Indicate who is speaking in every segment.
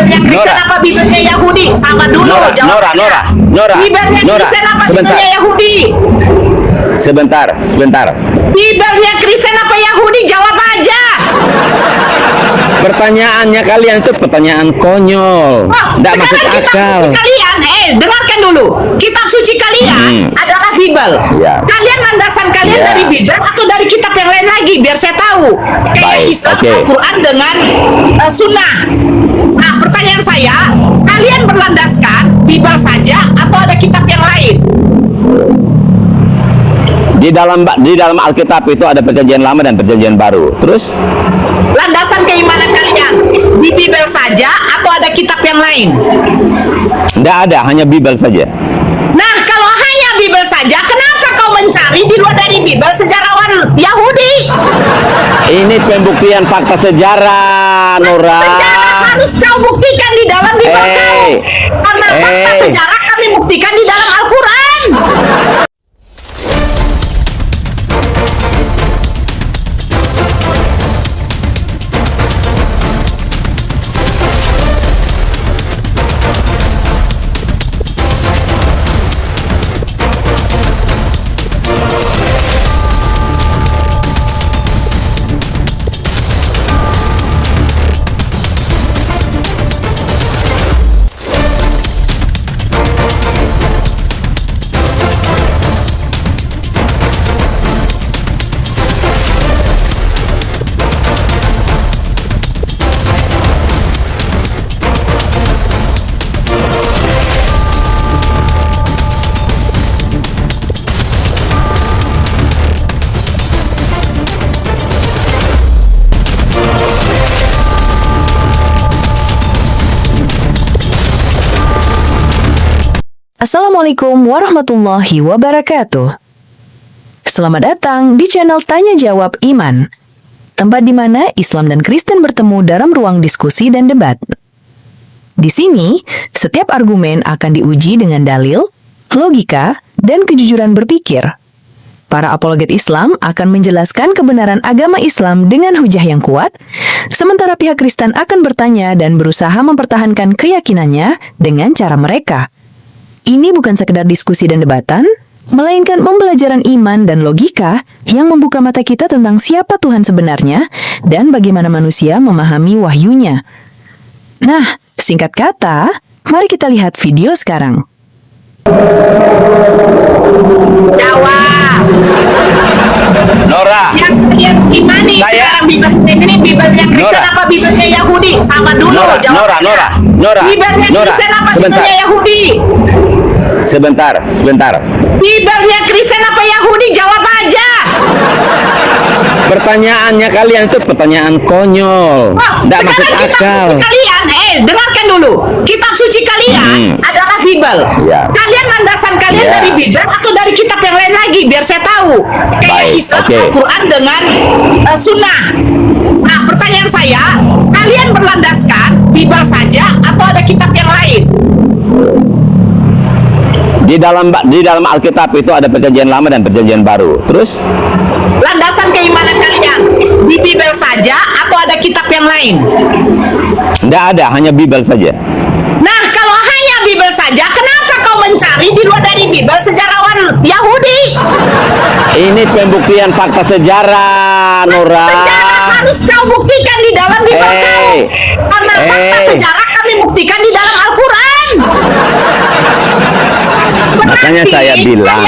Speaker 1: Bibelnya Kristen apa Bibelnya Yahudi? Sama dulu jawabnya.
Speaker 2: Nora,
Speaker 1: Bibelnya Kristen apa Bibelnya Yahudi?
Speaker 2: Sebentar.
Speaker 1: Bibelnya Kristen apa Yahudi? Jawab aja.
Speaker 2: Pertanyaannya kalian itu pertanyaan konyol. Nggak masuk
Speaker 1: Sekarang kitab
Speaker 2: akal.
Speaker 1: suci kalian, dengarkan dulu. Kitab suci kalian adalah Bibel.
Speaker 2: Ya.
Speaker 1: Kalian landasan kalian
Speaker 2: Ya.
Speaker 1: dari Bibel atau dari kitab yang lain lagi? Biar saya tahu. Kayak
Speaker 2: Baik,
Speaker 1: Islam,
Speaker 2: oke.
Speaker 1: Al-Quran dengan Sunnah. Nah, pertanyaan saya, kalian berlandaskan Bibel saja atau ada kitab yang lain?
Speaker 2: Di dalam Alkitab itu ada perjanjian lama dan perjanjian baru. Terus
Speaker 1: Landasan keimanan kalian di Bibel saja atau ada kitab yang lain?
Speaker 2: nggak ada, hanya Bibel saja.
Speaker 1: Nah, kalau hanya Bibel saja, kenapa kau mencari di luar dari Bibel sejarawan Yahudi?
Speaker 2: Ini pembuktian fakta sejarah, Nora.
Speaker 1: Sejarah harus kau buktikan di dalam Bibel kau. Karena fakta sejarah kami buktikan di dalam Al-Quran.
Speaker 3: Assalamualaikum warahmatullahi wabarakatuh. Selamat datang di channel Tanya Jawab Iman, tempat di mana Islam dan Kristen bertemu dalam ruang diskusi dan debat. Di sini, setiap argumen akan diuji dengan dalil, logika, dan kejujuran berpikir. Para apologet Islam akan menjelaskan kebenaran agama Islam dengan hujah yang kuat, sementara pihak Kristen akan bertanya dan berusaha mempertahankan keyakinannya dengan cara mereka. Ini bukan sekedar diskusi dan debatan, melainkan pembelajaran iman dan logika yang membuka mata kita tentang siapa Tuhan sebenarnya dan bagaimana manusia memahami wahyunya. Nah, singkat kata, mari kita lihat video sekarang.
Speaker 1: Jawab.
Speaker 2: Nora.
Speaker 1: Yang kalian imani sekarang Bibel ini Bibelnya Kristen apa Bibelnya Yahudi? Sama dulu jawabnya.
Speaker 2: Nora.
Speaker 1: Bibelnya Kristen apa Bibelnya Yahudi?
Speaker 2: Sebentar.
Speaker 1: Bibelnya Kristen apa Yahudi? Jawab aja.
Speaker 2: Pertanyaannya kalian itu pertanyaan konyol. Nggak masuk
Speaker 1: Sekarang kitab
Speaker 2: akal.
Speaker 1: suci kalian, dengarkan dulu. Kitab suci kalian adalah Bibel.
Speaker 2: Ya.
Speaker 1: Kalian landasan kalian dari Bibel atau dari kitab yang lain lagi? Biar saya tahu. Kayak Islam, Al-Quran dengan Sunnah. Nah, pertanyaan saya, kalian berlandaskan Bibel saja atau ada kitab yang lain?
Speaker 2: Di dalam Alkitab itu ada perjanjian lama dan perjanjian baru. Terus
Speaker 1: Landasan keimanan kalian di Bibel saja atau ada kitab yang lain?
Speaker 2: nggak ada, hanya Bibel saja.
Speaker 1: Nah, kalau hanya Bibel saja, kenapa kau mencari di luar dari Bibel sejarawan Yahudi?
Speaker 2: Ini pembuktian fakta sejarah, Nora.
Speaker 1: Sejarah harus kau buktikan di dalam Bibel kau. Karena fakta sejarah kami buktikan di dalam Al-Quran.
Speaker 2: Makanya saya bilang,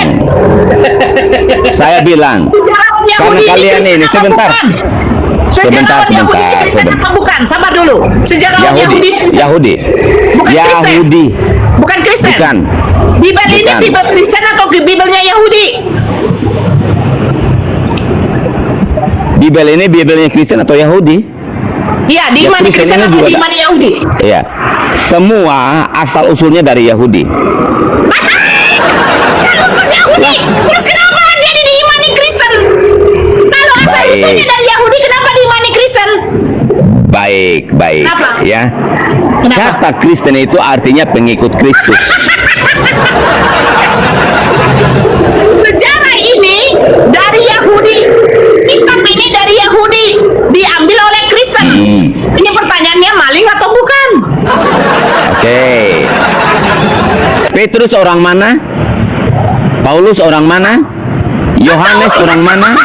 Speaker 1: Sejarawan Yahudi
Speaker 2: karena kalian
Speaker 1: Kristen
Speaker 2: ini
Speaker 1: apa
Speaker 2: sebentar.
Speaker 1: bukan? Sejarawan Yahudi Kristen apa bukan? Sabar dulu. Sejarawan Yahudi Kristen.
Speaker 2: Yahudi.
Speaker 1: Bukan Kristen.
Speaker 2: Yahudi.
Speaker 1: Bukan Kristen.
Speaker 2: Bukan.
Speaker 1: Bibel ini
Speaker 2: Bukan.
Speaker 1: Bibel Kristen atau Bibelnya Yahudi?
Speaker 2: Bibel ini Bibelnya Kristen atau Yahudi?
Speaker 1: Iya, diimani
Speaker 2: Kristen
Speaker 1: Kristen
Speaker 2: ini
Speaker 1: atau
Speaker 2: juga
Speaker 1: diimani Yahudi?
Speaker 2: Iya. Semua asal usulnya dari Yahudi.
Speaker 1: Kan usul Yahudi. Terus kenapa jadi diimani Kristen? Kalau asal usulnya dari Yahudi, kenapa diimani Kristen?
Speaker 2: Baik.
Speaker 1: Kenapa?
Speaker 2: Ya.
Speaker 1: Kenapa?
Speaker 2: Kata Kristen itu artinya pengikut Kristus.
Speaker 1: Sejarah ini dari Yahudi. Kitab ini dari Yahudi. Diambil oleh Kristen. Ini pertanyaannya maling atau bukan?
Speaker 2: Petrus orang mana? Paulus orang mana? Yohanes orang mana?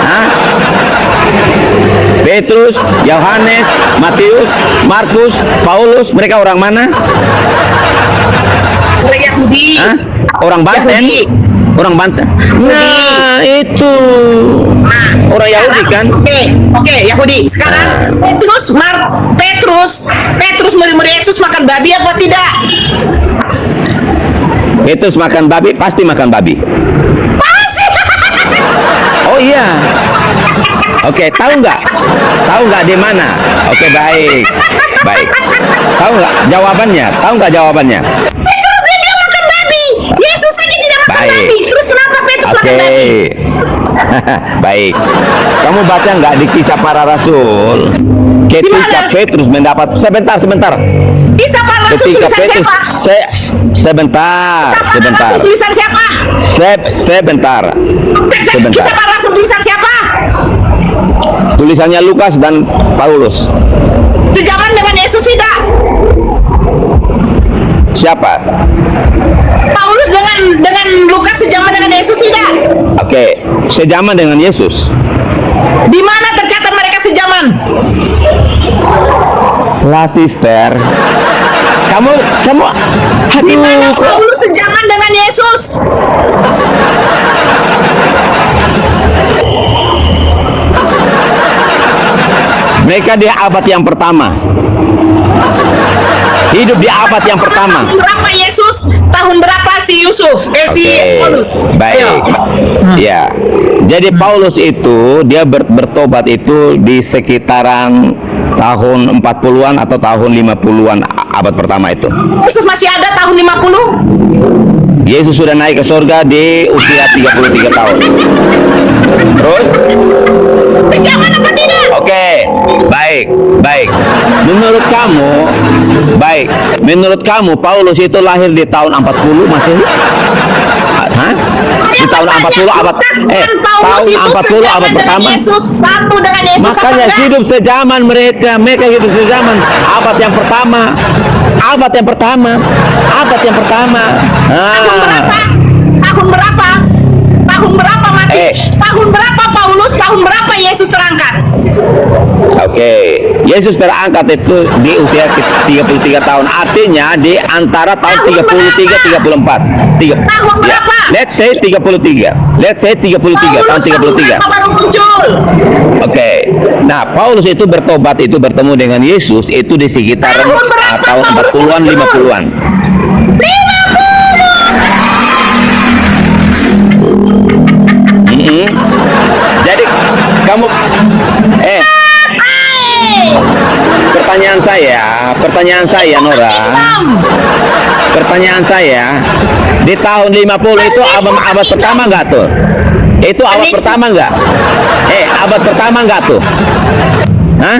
Speaker 2: Hah? Petrus, Yohanes, Matius, Markus, Paulus, mereka orang mana?
Speaker 1: Orang Yahudi.
Speaker 2: Hah? Orang Banten?
Speaker 1: Yahudi.
Speaker 2: Orang Banten. Nah, itu orang Yahudi kan?
Speaker 1: Oke, Yahudi. Sekarang Petrus murid-murid Yesus makan babi apa tidak?
Speaker 2: Petrus makan babi, pasti makan babi. Oh iya. Oke, tahu nggak? Tahu nggak di mana? Oke, baik. Baik. Tahu nggak jawabannya? Tahu nggak jawabannya?
Speaker 1: Petrus dia makan babi. Yesus saja tidak makan
Speaker 2: Baik.
Speaker 1: babi. Terus kenapa Petrus makan
Speaker 2: Oke.
Speaker 1: babi?
Speaker 2: Baik. Kamu baca nggak di Kisah Para Rasul? Ketika
Speaker 1: Di mana?
Speaker 2: Petrus mendapat sebentar.
Speaker 1: Kisah Para Rasul
Speaker 2: Ketika
Speaker 1: tulisan
Speaker 2: Petrus
Speaker 1: siapa?
Speaker 2: sebentar.
Speaker 1: Kisah Para Rasul tulisan siapa?
Speaker 2: Sebentar.
Speaker 1: Kisah Para Rasul tulisan siapa?
Speaker 2: Tulisannya Lukas dan Paulus.
Speaker 1: Sejaman dengan Yesus tidak?
Speaker 2: Siapa?
Speaker 1: Paulus dengan Lukas sejaman dengan Yesus tidak?
Speaker 2: Oke, sejaman dengan Yesus.
Speaker 1: Di mana tercatat mereka sejaman?
Speaker 2: Lah, sister. Kamu
Speaker 1: Di mana
Speaker 2: aduh, kok
Speaker 1: Paulus sejaman dengan Yesus?
Speaker 2: mereka di abad yang pertama. Hidup di abad yang pertama.
Speaker 1: Tahun berapa Yesus? Tahun berapa si Yusuf? Si Paulus?
Speaker 2: Baik.
Speaker 1: Ayo.
Speaker 2: Ya. Jadi Paulus itu dia bertobat itu di sekitaran tahun 40-an atau tahun 50-an abad pertama itu.
Speaker 1: Yesus masih ada tahun 50?
Speaker 2: Yesus sudah naik ke surga di usia 33 tahun. Terus?
Speaker 1: Sejaman apa tidak?
Speaker 2: Oke, baik. Menurut kamu Paulus itu lahir di tahun 40 masih? Hah? Di tahun 40 abad tahun 40 abad pertama.
Speaker 1: Yesus satu dengan Yesus.
Speaker 2: Makanya
Speaker 1: apa
Speaker 2: hidup sejaman mereka hidup sejaman abad yang pertama. Abad yang pertama.
Speaker 1: Tahun berapa? Tahun berapa mati? Tahun berapa Paulus? Tahun berapa Yesus terangkat?
Speaker 2: Oke, Yesus terangkat itu di usia 33 tahun. Artinya di antara tahun 33 34.
Speaker 1: Tahun berapa?
Speaker 2: Let's say 33. Tahun 33.
Speaker 1: Berapa baru muncul?
Speaker 2: Oke. Nah, Paulus itu bertobat itu bertemu dengan Yesus itu di sekitar
Speaker 1: Tahun berapa
Speaker 2: tahun
Speaker 1: Paulus
Speaker 2: 40-an
Speaker 1: muncul?
Speaker 2: 50-an.
Speaker 1: 50.
Speaker 2: Jadi kamu pertanyaan saya Nora. Pertanyaan saya, di tahun 50 itu abad pertama nggak tuh? Itu abad pertama nggak? Abad pertama nggak tuh? Hah?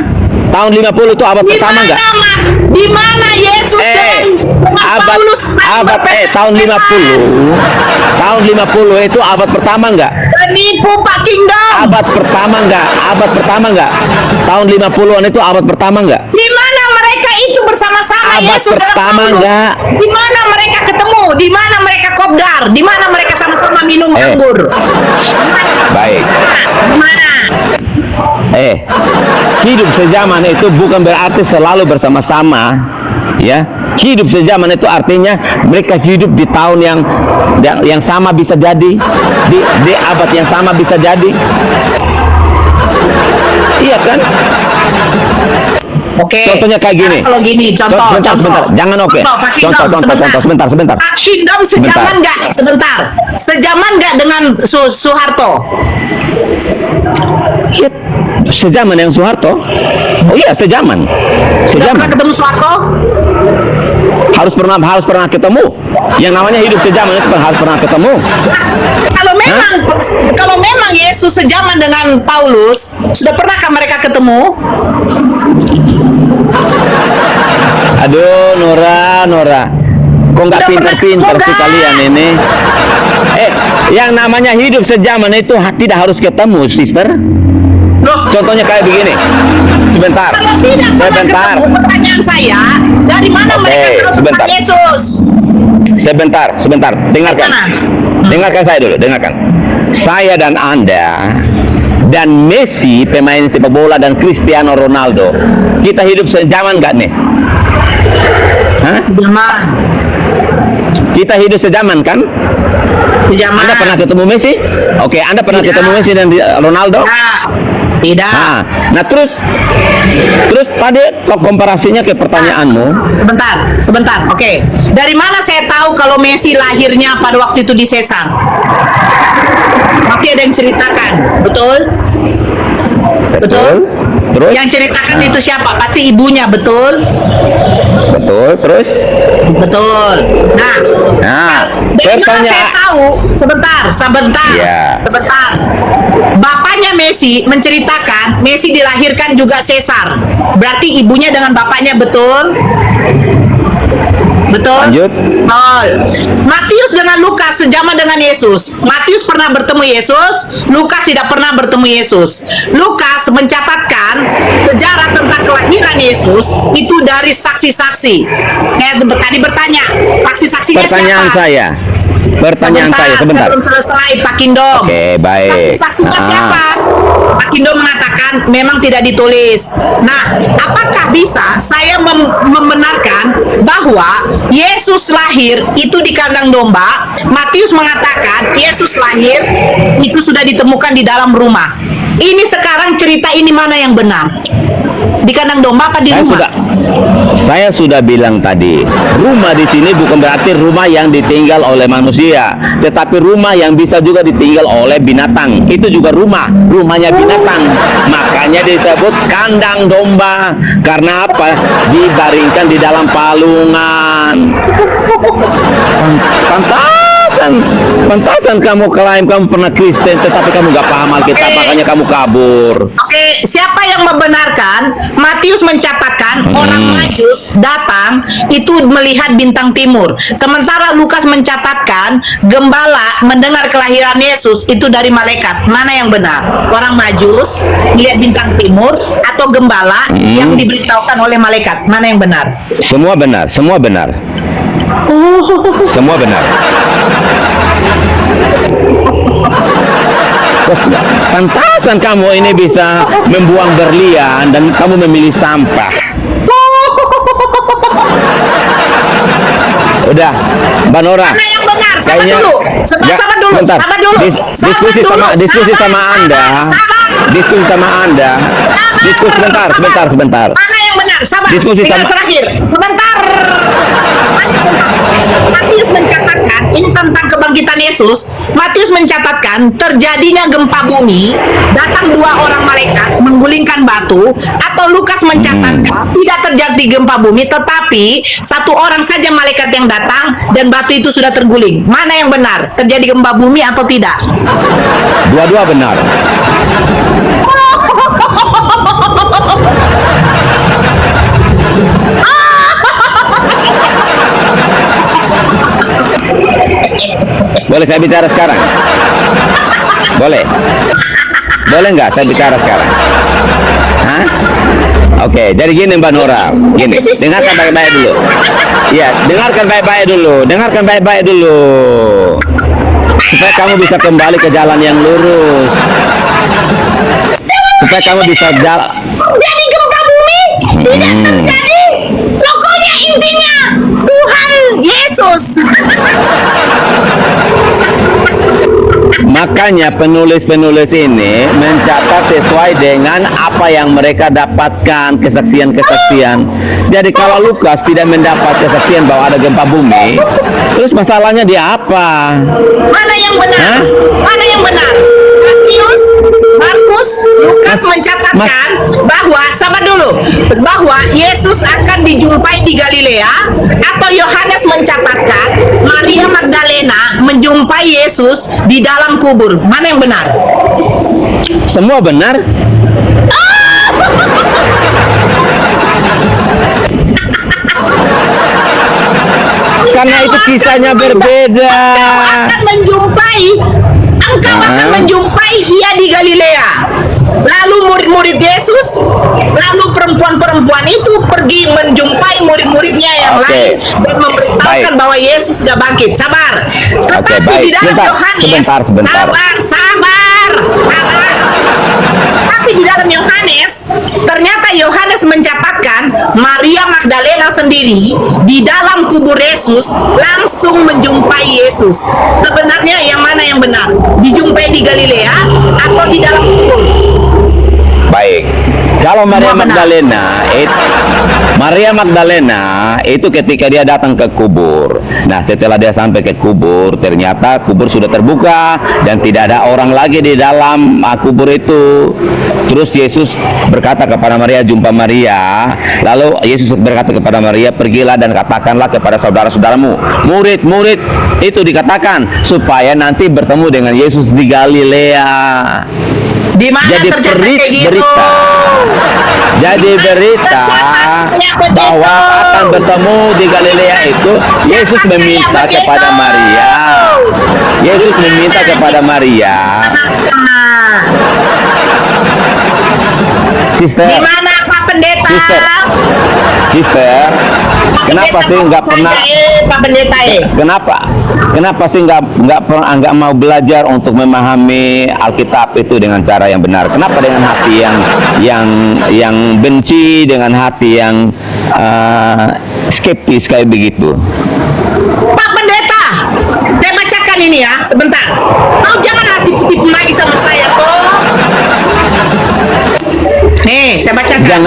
Speaker 2: Tahun 50 itu abad pertama nggak?
Speaker 1: Di mana Yesus dengan Paulus?
Speaker 2: Tahun 50. Tahun 50 itu abad pertama nggak?
Speaker 1: Penipu Pak Kingdom.
Speaker 2: Abad pertama nggak? Tahun 50-an itu abad pertama nggak?
Speaker 1: Di mana mereka itu bersama-sama
Speaker 2: Abad
Speaker 1: Yesus dengan
Speaker 2: pertama
Speaker 1: Paulus?
Speaker 2: enggak?
Speaker 1: Di mana mereka ketemu? Di mana mereka kopdar? Di mana mereka sama-sama minum anggur?
Speaker 2: Baik.
Speaker 1: Mana?
Speaker 2: Hidup sejaman itu bukan berarti selalu bersama-sama, ya. Hidup sejaman itu artinya mereka hidup di tahun yang sama bisa jadi, di abad yang sama bisa jadi. Iya kan?
Speaker 1: Oke.
Speaker 2: Contohnya kayak gini.
Speaker 1: Kalau gini, contoh.
Speaker 2: Sebentar. Jangan oke. Contoh, sebentar.
Speaker 1: Pak Kingdom sejaman nggak? Sejaman nggak dengan Soeharto?
Speaker 2: Shit. Sejaman yang Soeharto? Oh iya, sejaman.
Speaker 1: Nggak pernah ketemu Soeharto?
Speaker 2: Harus pernah ketemu. Yang namanya hidup sejaman itu harus pernah ketemu.
Speaker 1: Kalau memang Yesus sejaman dengan Paulus, sudah pernahkah mereka ketemu?
Speaker 2: Aduh, Nora. Kok nggak pintar-pintar sih kalian ini? Yang namanya hidup sejaman itu tidak harus ketemu, sister. Contohnya kayak begini. Sebentar.
Speaker 1: Kalau tidak pernah ketemu, pertanyaan saya, dari mana mereka tahu tentang Yesus?
Speaker 2: Sebentar, dengarkan. Dengarkan saya dulu, dengarkan. Saya dan Anda dan Messi, pemain sepak bola, dan Cristiano Ronaldo, kita hidup sejaman gak nih? Hah?
Speaker 1: Zaman.
Speaker 2: Kita hidup sejaman kan?
Speaker 1: Zaman.
Speaker 2: Anda pernah ketemu Messi? Oke, Anda pernah
Speaker 1: Tidak.
Speaker 2: ketemu Messi dan Ronaldo?
Speaker 1: Tidak.
Speaker 2: Nah, terus tadi kok komparasinya ke pertanyaanmu?
Speaker 1: Sebentar. Oke. Dari mana saya tahu kalau Messi lahirnya pada waktu itu di Sesar? Oke, ada yang ceritakan, betul?
Speaker 2: Terus?
Speaker 1: Yang ceritakan itu siapa? Pasti ibunya, betul?
Speaker 2: Betul, terus?
Speaker 1: Betul. Nah, dari mana saya tahu? Sebentar.
Speaker 2: Ya.
Speaker 1: Sebentar. Bapaknya Messi menceritakan Messi dilahirkan juga Sesar. Berarti ibunya dengan bapaknya, betul? Betul?
Speaker 2: Lanjut.
Speaker 1: Oh. Matius dengan Lukas sejaman dengan Yesus. Matius pernah bertemu Yesus, Lukas tidak pernah bertemu Yesus. Lukas mencatatkan sejarah tentang kelahiran Yesus itu dari saksi-saksi. Saya tadi bertanya, saksi-saksinya siapa?
Speaker 2: Pertanyaan saya sebentar.
Speaker 1: Sebelum selesai, Pak Kindom.
Speaker 2: Oke, baik.
Speaker 1: Saksinya siapa? Pak Kindom mengatakan memang tidak ditulis. Nah, apakah bisa saya membenarkan bahwa Yesus lahir itu di kandang domba? Matius mengatakan Yesus lahir itu sudah ditemukan di dalam rumah. Ini sekarang cerita ini mana yang benar? Di kandang domba apa di rumah?
Speaker 2: Saya sudah bilang tadi, rumah di sini bukan berarti rumah yang ditinggal oleh manusia, tetapi rumah yang bisa juga ditinggal oleh binatang. Itu juga rumahnya binatang. Makanya disebut kandang domba. Karena apa? Dibaringkan di dalam palungan. Pantasan kamu klaim kamu pernah Kristen, tetapi kamu gak paham Alkitab, makanya kamu kabur.
Speaker 1: Oke, siapa yang membenarkan? Matius mencatatkan orang Majus datang itu melihat bintang timur. Sementara Lukas mencatatkan gembala mendengar kelahiran Yesus itu dari malaikat. Mana yang benar? Orang Majus melihat bintang timur atau gembala yang diberitahukan oleh malaikat? Mana yang benar?
Speaker 2: Semua benar. Semua benar. Pantasan kamu ini bisa membuang berlian dan kamu memilih sampah. Udah, Mbak Nora.
Speaker 1: Mana yang benar? Sabar
Speaker 2: Kayaknya-
Speaker 1: dulu.
Speaker 2: Ya,
Speaker 1: Sabar dulu.
Speaker 2: bentar.
Speaker 1: Sabar dulu.
Speaker 2: Diskusi sama Anda. Diskusi sama Anda. Diskusi sebentar.
Speaker 1: Mana yang benar? Sabar.
Speaker 2: Diskusi
Speaker 1: Tinggal
Speaker 2: sama-
Speaker 1: terakhir. Sebentar. Matius mencatatkan ini tentang kebangkitan Yesus. Matius mencatatkan terjadinya gempa bumi, datang 2 orang malaikat menggulingkan batu, atau Lukas mencatatkan tidak terjadi gempa bumi, tetapi 1 orang saja malaikat yang datang dan batu itu sudah terguling. Mana yang benar? Terjadi gempa bumi atau tidak?
Speaker 2: Dua-dua benar. Boleh saya bicara sekarang? Boleh nggak saya bicara sekarang? Hah? Oke, jadi gini Mbak Nora, gini, dengarkan baik-baik dulu. Ya, dengarkan baik-baik dulu. Supaya kamu bisa kembali ke jalan yang lurus. Supaya kamu bisa jalan.
Speaker 1: Jadi gempa bumi tidak terjadi. Pokoknya intinya Tuhan Yesus.
Speaker 2: Makanya penulis-penulis ini mencatat sesuai dengan apa yang mereka dapatkan, kesaksian-kesaksian. Jadi kalau Lukas tidak mendapat kesaksian bahwa ada gempa bumi, terus masalahnya di apa?
Speaker 1: Mana yang benar?
Speaker 2: Hah?
Speaker 1: Mana yang benar? Matius, Markus, Lukas mencatatkan bahwa, sabar dulu, bahwa Yesus akan dijumpai di Galilea, atau Yohanes mencatatkan Maria Magdalena menjumpai Yesus di dalam kubur. Mana yang benar?
Speaker 2: Semua benar. Karena itu kisahnya berbeda.
Speaker 1: Engkau akan menjumpai dia di Galilea. Lalu murid-murid Yesus, lalu perempuan-perempuan itu pergi menjumpai murid-muridnya yang lain dan memberitahukan bahwa Yesus sudah bangkit. Sabar. Tetapi di dalam Yohanes, sabar. Tapi di dalam Yohanes, ternyata Yohanes mencatatkan Maria Magdalena sendiri di dalam kubur Yesus langsung menjumpai Yesus. Sebenarnya yang mana yang benar? Dijumpai di Galilea atau di dalam kubur?
Speaker 2: Baik. Kalau Maria Magdalena itu ketika dia datang ke kubur. Nah, setelah dia sampai ke kubur, ternyata kubur sudah terbuka dan tidak ada orang lagi di dalam kubur itu. Terus Yesus berkata kepada Maria, "Jumpa Maria." Lalu Yesus berkata kepada Maria, "Pergilah dan katakanlah kepada saudara-saudaramu." Murid-murid itu dikatakan supaya nanti bertemu dengan Yesus di Galilea.
Speaker 1: Di mana
Speaker 2: Jadi berita bahwa akan bertemu di Galilea itu Yesus meminta kepada Maria. Yesus meminta kepada Maria. Sister.
Speaker 1: Di mana Pak Pendeta?
Speaker 2: Sister. Kenapa sih nggak pernah?
Speaker 1: Pak Pendeta
Speaker 2: Kenapa sih nggak mau belajar untuk memahami Alkitab itu dengan cara yang benar? Kenapa dengan hati yang benci, dengan hati yang skeptis kayak begitu?
Speaker 1: Pak Pendeta, saya bacakan ini ya, sebentar. Kau janganlah tipu-tipu lagi sama saya, kok. Nih, saya bacakan.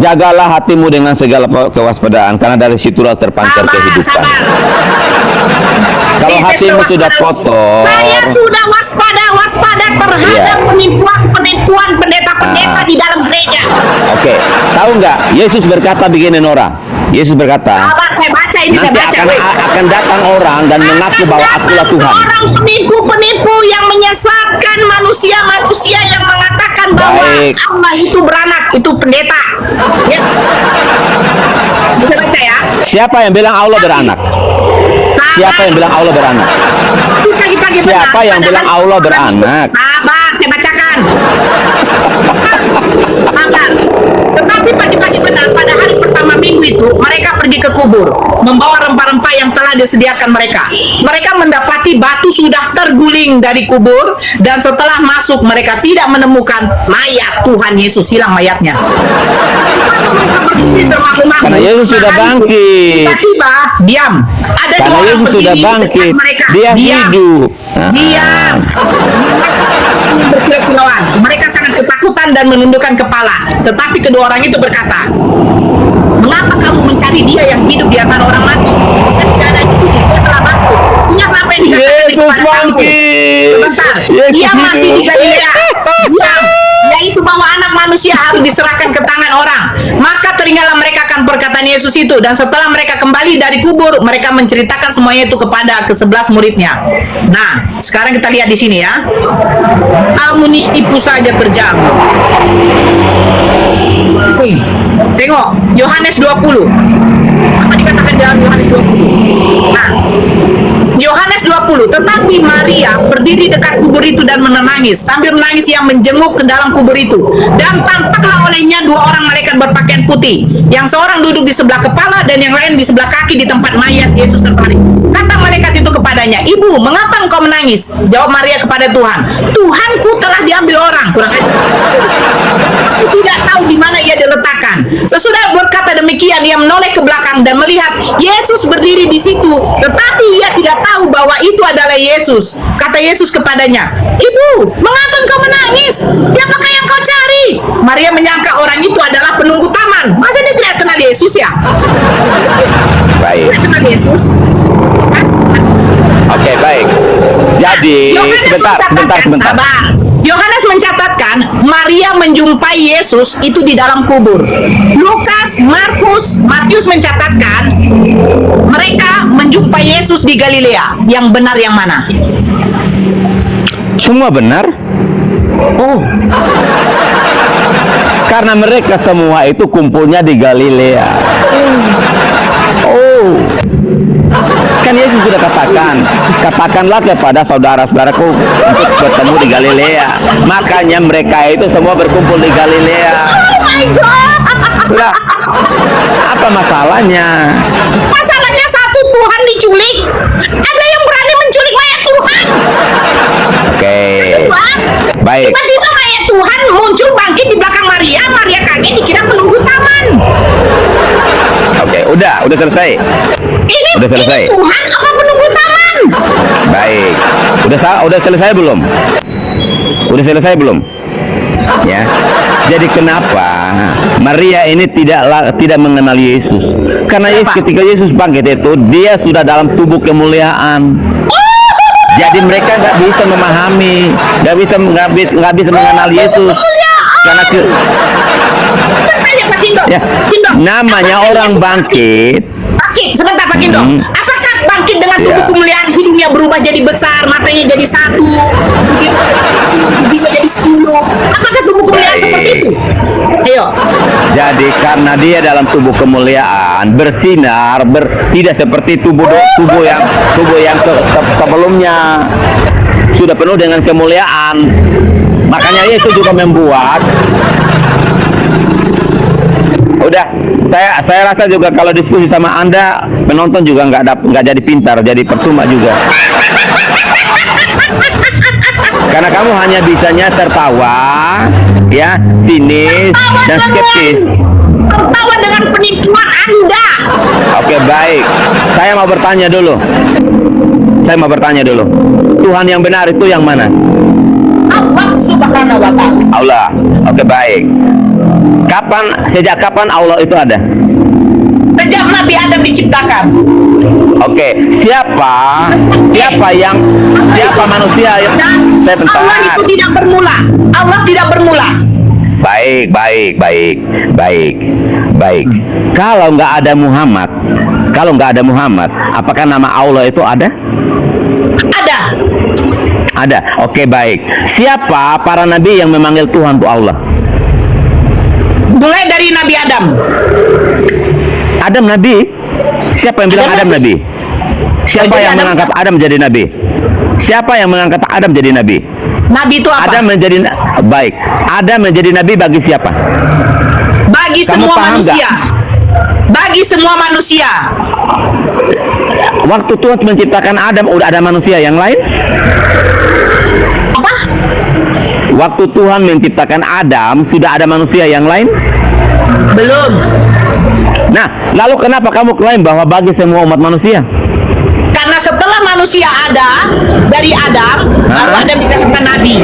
Speaker 2: Jagalah hatimu dengan segala kewaspadaan, karena dari situlah terpancar kehidupan.
Speaker 1: Sabar.
Speaker 2: Kalau hatimu sudah kotor,
Speaker 1: saya sudah waspada terhadap penipuan pendeta-pendeta di dalam gereja.
Speaker 2: Oke, tahu nggak? Yesus berkata begini, Nora. Yesus berkata,
Speaker 1: Sabar, saya baca ini,
Speaker 2: nanti akan datang orang dan mengaku bahwa akulah Tuhan.
Speaker 1: Seorang penipu yang menyesatkan manusia yang mengatakan bahwa Allah itu beranak, itu pendeta. Ya. Bisa baca ya?
Speaker 2: Siapa yang bilang Allah beranak? Siapa yang bilang Allah beranak? Siapa yang bilang Allah beranak?
Speaker 1: Sabar, saya bacakan. Sabar. Tetapi pagi-pagi benar, pada hari pertama minggu itu, mereka pergi ke kubur, membawa rempah-rempah yang telah disediakan mereka. Mereka mendapati batu sudah terguling dari kubur, dan setelah masuk, mereka tidak menemukan mayat Tuhan Yesus, hilang mayatnya.
Speaker 2: Karena Yesus sudah bangkit.
Speaker 1: Tiba-tiba, diam. Ada
Speaker 2: Karena
Speaker 1: dua orang
Speaker 2: Yesus sudah
Speaker 1: berdiri
Speaker 2: bangkit.
Speaker 1: dekat mereka.
Speaker 2: Dia hidup.
Speaker 1: Diam. Berkilau-kilauan. Mereka sangat ketakutan dan menundukkan kepala. Tetapi kedua orang itu berkata, "Mengapa kamu mencari dia yang hidup di antara orang mati? Dan tidak ada itu, dia telah bangkit. Ingatlah apa yang dikatakan kepada kamu." Sebentar. Dia masih di Galilea. Diam. Yaitu bahwa anak manusia harus diserahkan ke tangan orang. Maka teringatlah mereka akan perkataan Yesus itu. Dan setelah mereka kembali dari kubur, mereka menceritakan semuanya itu kepada ke-11 muridnya. Nah, sekarang kita lihat di sini ya. Kamu nipu saja kerjamu. Nih, tengok Yohanes 20. Apa dikatakan dalam Yohanes 20? Nah, Yohanes 20, tetapi Maria berdiri dekat kubur itu dan menangis. Sambil menangis ia menjenguk ke dalam kubur itu. Dan tampaklah olehnya dua orang malaikat berpakaian putih. Yang seorang duduk di sebelah kepala dan yang lain di sebelah kaki di tempat mayat Yesus terbaring. Kata malaikat itu kepadanya, "Ibu, mengapa engkau menangis?" Jawab Maria kepada Tuhan, "Tuhanku telah diambil orang." Kurang ajar. Aku tidak tahu di mana ia diletakkan. Sesudah berkata demikian, ia menoleh ke belakang dan melihat Yesus berdiri di situ. Tetapi ia tidak tahu bahwa itu adalah Yesus. Kata Yesus kepadanya, "Ibu, mengapa engkau menangis? Siapakah yang kau cari?" Maria menyangka orang itu adalah penunggu taman. Masa dia tidak kenal Yesus ya?
Speaker 2: Baik.
Speaker 1: Tidak kenal Yesus?
Speaker 2: Oke, baik. Jadi, sebentar.
Speaker 1: Sabar. Yohanes mencatatkan Maria menjumpai Yesus itu di dalam kubur. Lukas, Markus, Matius mencatatkan mereka menjumpai Yesus di Galilea. Yang benar yang mana?
Speaker 2: Semua benar.
Speaker 1: Oh,
Speaker 2: Karena mereka semua itu kumpulnya di Galilea. Oh. Kan Yesus sudah katakan, katakanlah kepada saudara-saudaraku untuk bertemu di Galilea. Makanya mereka itu semua berkumpul di Galilea.
Speaker 1: Oh my God.
Speaker 2: Lah, apa masalahnya?
Speaker 1: Masalahnya satu, Tuhan diculik. Ada yang berani menculik mayat Tuhan.
Speaker 2: Oke.
Speaker 1: Kedua,
Speaker 2: Baik.
Speaker 1: tiba-tiba mayat Tuhan muncul bangkit di belakang Maria. Maria kaget dikira penunggu taman.
Speaker 2: Oke, udah selesai. Udah selesai.
Speaker 1: Ini Tuhan apa penunggu taman?
Speaker 2: Baik. Udah selesai belum? Udah selesai belum? Ya. Jadi kenapa Maria ini tidak mengenal Yesus? Karena ketika Yesus bangkit itu dia sudah dalam tubuh kemuliaan. Jadi mereka nggak bisa memahami, nggak bisa mengenal Yesus. Karena
Speaker 1: Pak Kindo.
Speaker 2: ya, namanya orang bangkit.
Speaker 1: Bangkit, sebentar Pak Kindo. Apakah bangkit dengan tubuh
Speaker 2: Ya.
Speaker 1: kemuliaan, hidungnya berubah jadi besar, matanya jadi 1, hidungnya jadi 10? Apakah tubuh kemuliaan
Speaker 2: Baik.
Speaker 1: seperti itu? Ayo.
Speaker 2: Jadi karena dia dalam tubuh kemuliaan bersinar, tidak seperti tubuh yang sebelumnya sudah penuh dengan kemuliaan. Makanya itu juga membuat. Udah, saya rasa juga kalau diskusi sama Anda, penonton juga nggak jadi pintar, jadi percuma juga. Karena kamu hanya bisanya tertawa, ya, sinis dan skeptis.
Speaker 1: Tertawa dengan penipuan Anda.
Speaker 2: Oke, baik. Saya mau bertanya dulu. Tuhan yang benar itu yang mana?
Speaker 1: Allah Subhanahu wa Ta'ala.
Speaker 2: Allah. Oke, baik. Sejak kapan Allah itu ada?
Speaker 1: Sejak Nabi Adam diciptakan.
Speaker 2: Oke, siapa manusia yang sebentar.
Speaker 1: Allah itu tidak bermula. Allah tidak bermula.
Speaker 2: Baik. Kalau nggak ada Muhammad, apakah nama Allah itu ada? Ada. Oke, baik. Siapa para nabi yang memanggil Tuhan itu Allah?
Speaker 1: Mulai dari Nabi Adam.
Speaker 2: Adam nabi? Siapa yang bilang Adam nabi? Siapa yang mengangkat Adam jadi nabi? Siapa yang mengangkat Adam jadi nabi?
Speaker 1: Nabi itu apa?
Speaker 2: Adam menjadi nabi bagi siapa?
Speaker 1: Bagi
Speaker 2: Kamu
Speaker 1: semua
Speaker 2: paham
Speaker 1: manusia.
Speaker 2: nggak?
Speaker 1: Bagi semua manusia.
Speaker 2: Waktu Tuhan menciptakan Adam, udah ada manusia yang lain?
Speaker 1: Apa?
Speaker 2: Waktu Tuhan menciptakan Adam, sudah ada manusia yang lain?
Speaker 1: Belum.
Speaker 2: Nah, lalu kenapa kamu klaim bahwa bagi semua umat manusia?
Speaker 1: Karena setelah manusia ada dari Adam, baru Adam dikatakan nabi.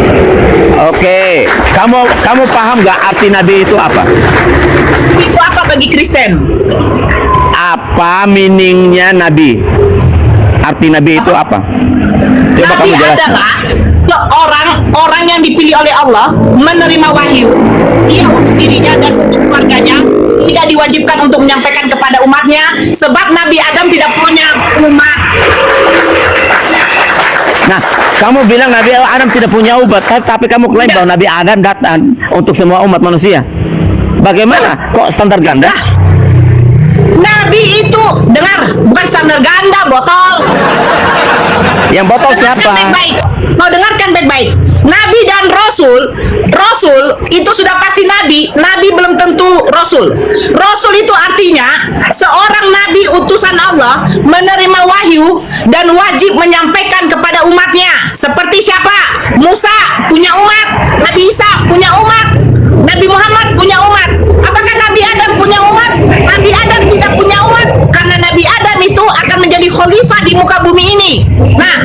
Speaker 2: Oke, kamu paham nggak arti nabi itu apa?
Speaker 1: Itu apa bagi Kristen?
Speaker 2: Apa meaningnya nabi? Arti nabi itu apa? Coba
Speaker 1: Nabi
Speaker 2: kamu jelaskan.
Speaker 1: adalah orang yang dipilih oleh Allah menerima wahyu. Dia untuk dirinya dan untuk keluarganya tidak diwajibkan untuk menyampaikan kepada umatnya, sebab Nabi Adam tidak punya umat.
Speaker 2: Nah, kamu bilang Nabi Adam tidak punya umat, tapi kamu klaim bahwa Nabi Adam datang untuk semua umat manusia. Bagaimana? Kok standar ganda?
Speaker 1: Nabi itu, dengar, bukan standar ganda, botol.
Speaker 2: Yang botol siapa?
Speaker 1: Baik-baik. Mau dengarkan baik-baik. Nabi dan Rasul itu sudah pasti Nabi. Nabi belum tentu Rasul. Rasul itu artinya seorang Nabi utusan Allah menerima wahyu dan wajib menyampaikan kepada umatnya. Seperti siapa? Musa punya umat, Nabi Isa punya umat, Nabi Muhammad punya umat. Apakah Nabi Adam punya umat? Nabi Adam tidak punya umat, karena Nabi Adam itu akan menjadi khalifah di muka bumi ini. Nah,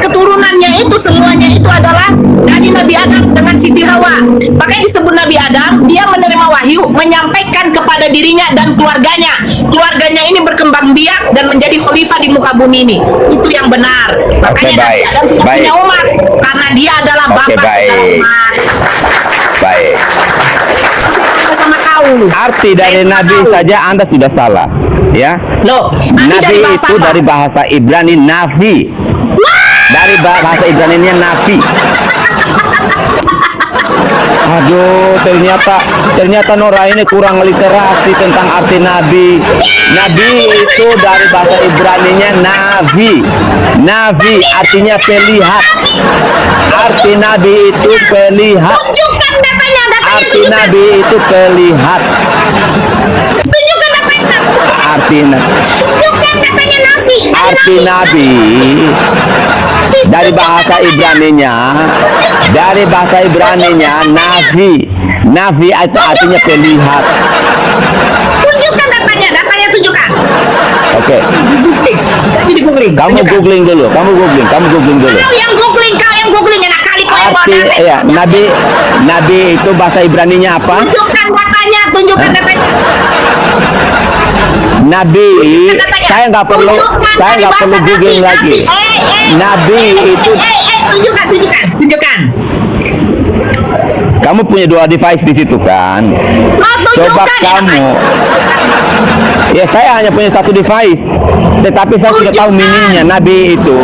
Speaker 1: keturunannya itu semuanya itu adalah dari Nabi Adam dengan Siti Hawa. Makanya disebut Nabi Adam, dia menerima wahyu, menyampaikan kepada dirinya dan keluarganya. Keluarganya ini berkembang biak dan menjadi khalifah di muka bumi ini. Itu yang benar. Makanya Nabi Adam tidak punya umat, karena dia adalah bapak segala umat.
Speaker 2: Baik.
Speaker 1: Sama kau.
Speaker 2: Arti dari Nabi saja Anda sudah salah, ya.
Speaker 1: Loh,
Speaker 2: Nabi itu
Speaker 1: apa?
Speaker 2: dari bahasa Ibrani nafi. Dari bahasa Ibrani-nya nafi. Aduh, ternyata Nora ini kurang literasi tentang arti nabi. Nabi itu dari bahasa Ibraninya navi. Navi artinya pelihat. Arti nabi itu pelihat.
Speaker 1: Tunjukkan datanya,
Speaker 2: Arti
Speaker 1: tunjukkan.
Speaker 2: nabi itu pelihat.
Speaker 1: Tunjukkan datanya. Tunjukkan datanya nafi.
Speaker 2: Arti nabi dari bahasa Ibraninya navi. Navi itu artinya pelihat.
Speaker 1: Tunjukkan datanya tunjukkan.
Speaker 2: Oke.
Speaker 1: Ini googling.
Speaker 2: Kamu googling dulu. Kau
Speaker 1: yang googling enak kali kau yang bawa
Speaker 2: Arti
Speaker 1: data.
Speaker 2: ya, nabi itu bahasa Ibraninya apa?
Speaker 1: Tunjukkan datanya.
Speaker 2: Nabi, saya nggak perlu googling lagi. Nabi itu,
Speaker 1: tunjukkan.
Speaker 2: kamu punya dua device di situ kan? Coba kamu, ya saya hanya punya satu device, tetapi saya sudah tahu meaningnya. Nabi itu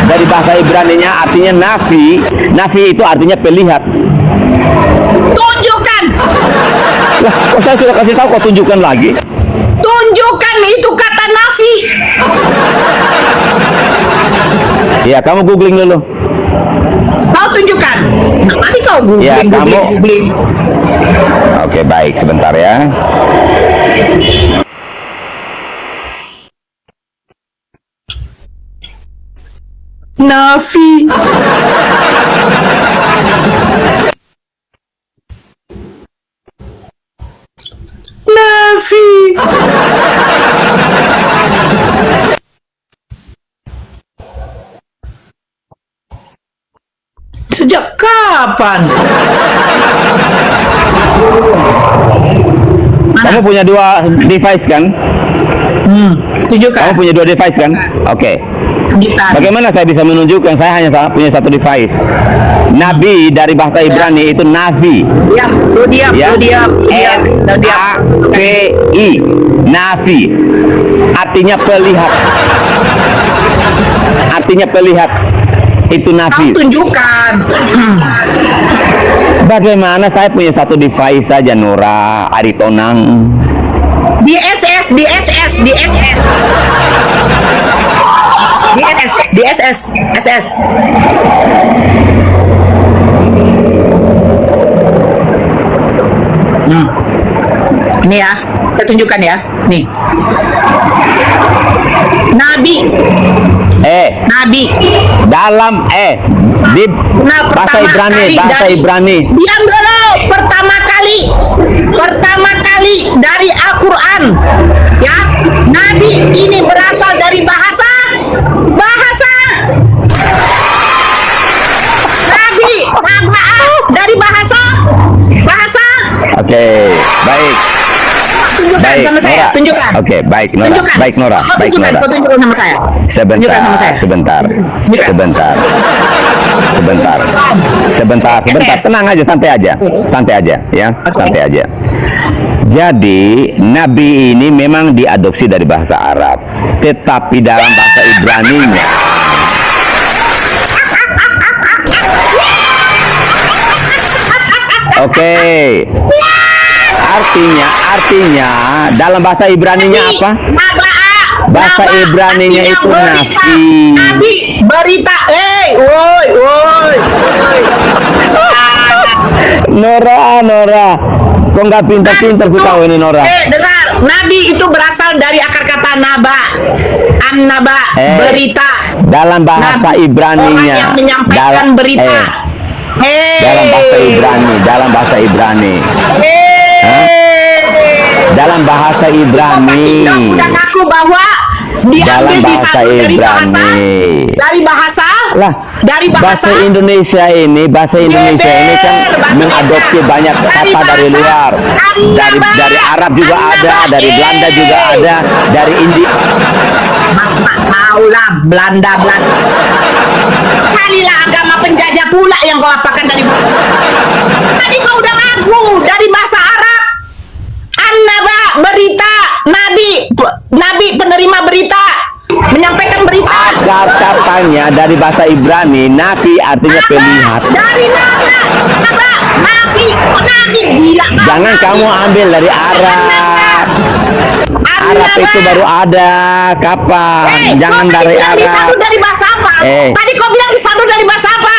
Speaker 2: dari bahasa Ibraninya artinya nafi. Nafi itu artinya pelihat.
Speaker 1: Tunjukkan.
Speaker 2: Lah, kok saya sudah kasih tahu, kok tunjukkan lagi?
Speaker 1: Tunjukkan itu kata nafi.
Speaker 2: Ya, kamu googling dulu.
Speaker 1: Kau tunjukkan. Tadi kau googling.
Speaker 2: Ya, kamu.
Speaker 1: googling.
Speaker 2: Oke, baik, sebentar ya.
Speaker 1: Nafi. Nafi. Sejak kapan?
Speaker 2: Kamu punya dua device kan?
Speaker 1: Tunjukkan.
Speaker 2: Kamu punya dua device kan? Oke.
Speaker 1: Tunjukkan.
Speaker 2: Bagaimana saya bisa menunjukkan? Saya hanya punya satu device. Nabi dari bahasa Ibrani itu navi.
Speaker 1: Diam, lu diam,
Speaker 2: Ya.
Speaker 1: lu diam.
Speaker 2: N-A-V-I. Navi. Artinya pelihat. Itu
Speaker 1: Kau
Speaker 2: navi.
Speaker 1: tunjukkan.
Speaker 2: Bagaimana saya punya satu device saja, Nora Aritonang.
Speaker 1: Di SS. Ini ya, saya tunjukkan ya. Nih. Nabi.
Speaker 2: Dalam di
Speaker 1: Nah,
Speaker 2: bahasa
Speaker 1: pertama
Speaker 2: Ibrani.
Speaker 1: Diam dulu. Pertama kali dari Al-Quran, ya. Nabi ini berasal dari bahasa. Nabi dari bahasa.
Speaker 2: Oke, baik.
Speaker 1: Tunjukkan sama saya.
Speaker 2: Nora.
Speaker 1: Tunjukkan.
Speaker 2: Oke, baik Nora.
Speaker 1: Tunjukkan.
Speaker 2: Baik Nora.
Speaker 1: Kau
Speaker 2: Baik
Speaker 1: tunjukkan,
Speaker 2: Nora.
Speaker 1: kau tunjukkan sama saya. Tunjukkan sama saya.
Speaker 2: Sebentar.
Speaker 1: SS.
Speaker 2: Tenang aja, santai aja ya,
Speaker 1: Oke.
Speaker 2: santai aja. Jadi Nabi ini memang diadopsi dari bahasa Arab, tetapi dalam bahasa Ibraninya Oke. Artinya dalam bahasa Ibraninya apa? Bahasa Ibraninya itu nafi.
Speaker 1: Nabi berita. Woi.
Speaker 2: Nora. Kok nggak pintar-pintar sih kau ini, Nora?
Speaker 1: Dengar. Nabi itu berasal dari akar kata naba. An-naba, berita.
Speaker 2: Dalam bahasa
Speaker 1: Nabi,
Speaker 2: Ibraninya.
Speaker 1: orang yang menyampaikan berita.
Speaker 2: Dalam bahasa Ibrani. Dalam bahasa Ibrani.
Speaker 1: Udah ngaku bahwa diambil di satu dari bahasa.
Speaker 2: Bahasa Indonesia ini kan mengadopsi banyak kata dari luar. Dari Arab juga ada, dari Belanda juga ada, dari India.
Speaker 1: Maulah Belanda. Kalilah agama penjajah pula yang kau apakan dari. Tadi kau udah ngaku dari bahasa Arab. An-naba, berita, nabi penerima berita, menyampaikan berita.
Speaker 2: Agar katanya dari bahasa Ibrani, nafi artinya pelihat.
Speaker 1: Dari naba, Nafi, kok Nafi gila kau.
Speaker 2: Jangan
Speaker 1: Nafi.
Speaker 2: kamu ambil dari Arab. Arab itu baru ada kapan? Jangan
Speaker 1: kau
Speaker 2: dari
Speaker 1: tadi bilang
Speaker 2: Arab.
Speaker 1: disadur dari bahasa apa? Tadi kau bilang disadur dari bahasa apa?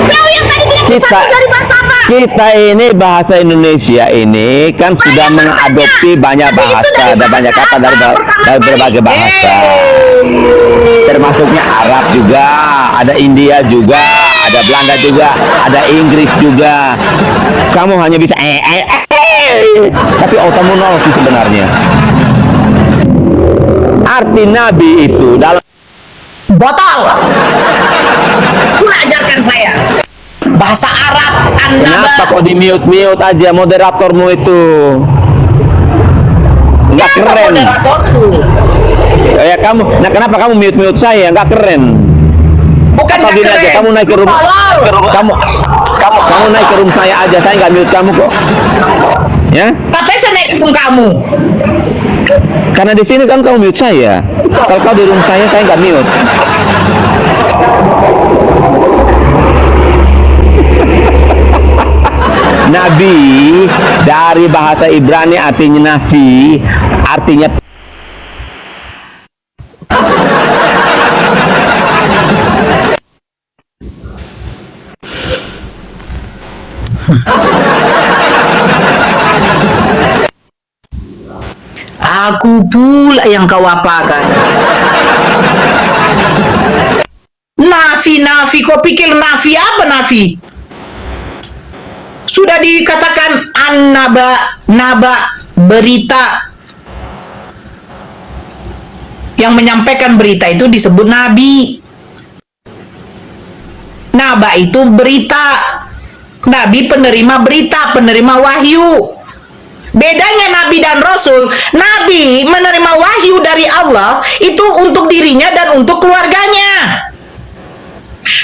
Speaker 1: Kau yang tadi bilang disadur dari bahasa apa?
Speaker 2: Kita ini bahasa Indonesia ini kan sudah mengadopsi banyak
Speaker 1: Tapi itu
Speaker 2: bahasa,
Speaker 1: dari
Speaker 2: ada banyak
Speaker 1: bahasa
Speaker 2: kata dari,
Speaker 1: apa? Pertama
Speaker 2: dari
Speaker 1: kali.
Speaker 2: berbagai bahasa. Termasuknya Arab juga, ada India juga, ada Belanda juga, ada Inggris juga. Kamu hanya bisa tapi otakmu nol sih sebenarnya. Arti Nabi itu dalam
Speaker 1: Botol. Kau ajarkan saya bahasa Arab,
Speaker 2: kenapa
Speaker 1: Annaba.
Speaker 2: kok di mute aja moderatormu itu? Nggak
Speaker 1: Siapa
Speaker 2: keren.
Speaker 1: moderatorku?
Speaker 2: Ya kamu, nah kenapa kamu mute saya? Nggak keren.
Speaker 1: Bukan
Speaker 2: Apa
Speaker 1: nggak
Speaker 2: gini aja,
Speaker 1: keren.
Speaker 2: kamu naik ke
Speaker 1: Lu
Speaker 2: rumah,
Speaker 1: tolol.
Speaker 2: kamu naik ke room saya aja, saya nggak mute kamu kok. Ya,
Speaker 1: Ngapain saya naik ke kamu?
Speaker 2: karena di sini kan kamu mute saya. Kalau kau di room saya nggak mute. Nabi dari bahasa Ibrani artinya nafi, artinya
Speaker 1: Aku pula yang kau apakan. Nafi, kau pikir Nafi apa Nafi? Sudah dikatakan naba, berita. Yang menyampaikan berita itu disebut Nabi. Naba itu berita. Nabi penerima berita, penerima wahyu. Bedanya Nabi dan Rasul, Nabi menerima wahyu dari Allah itu untuk dirinya dan untuk keluarganya.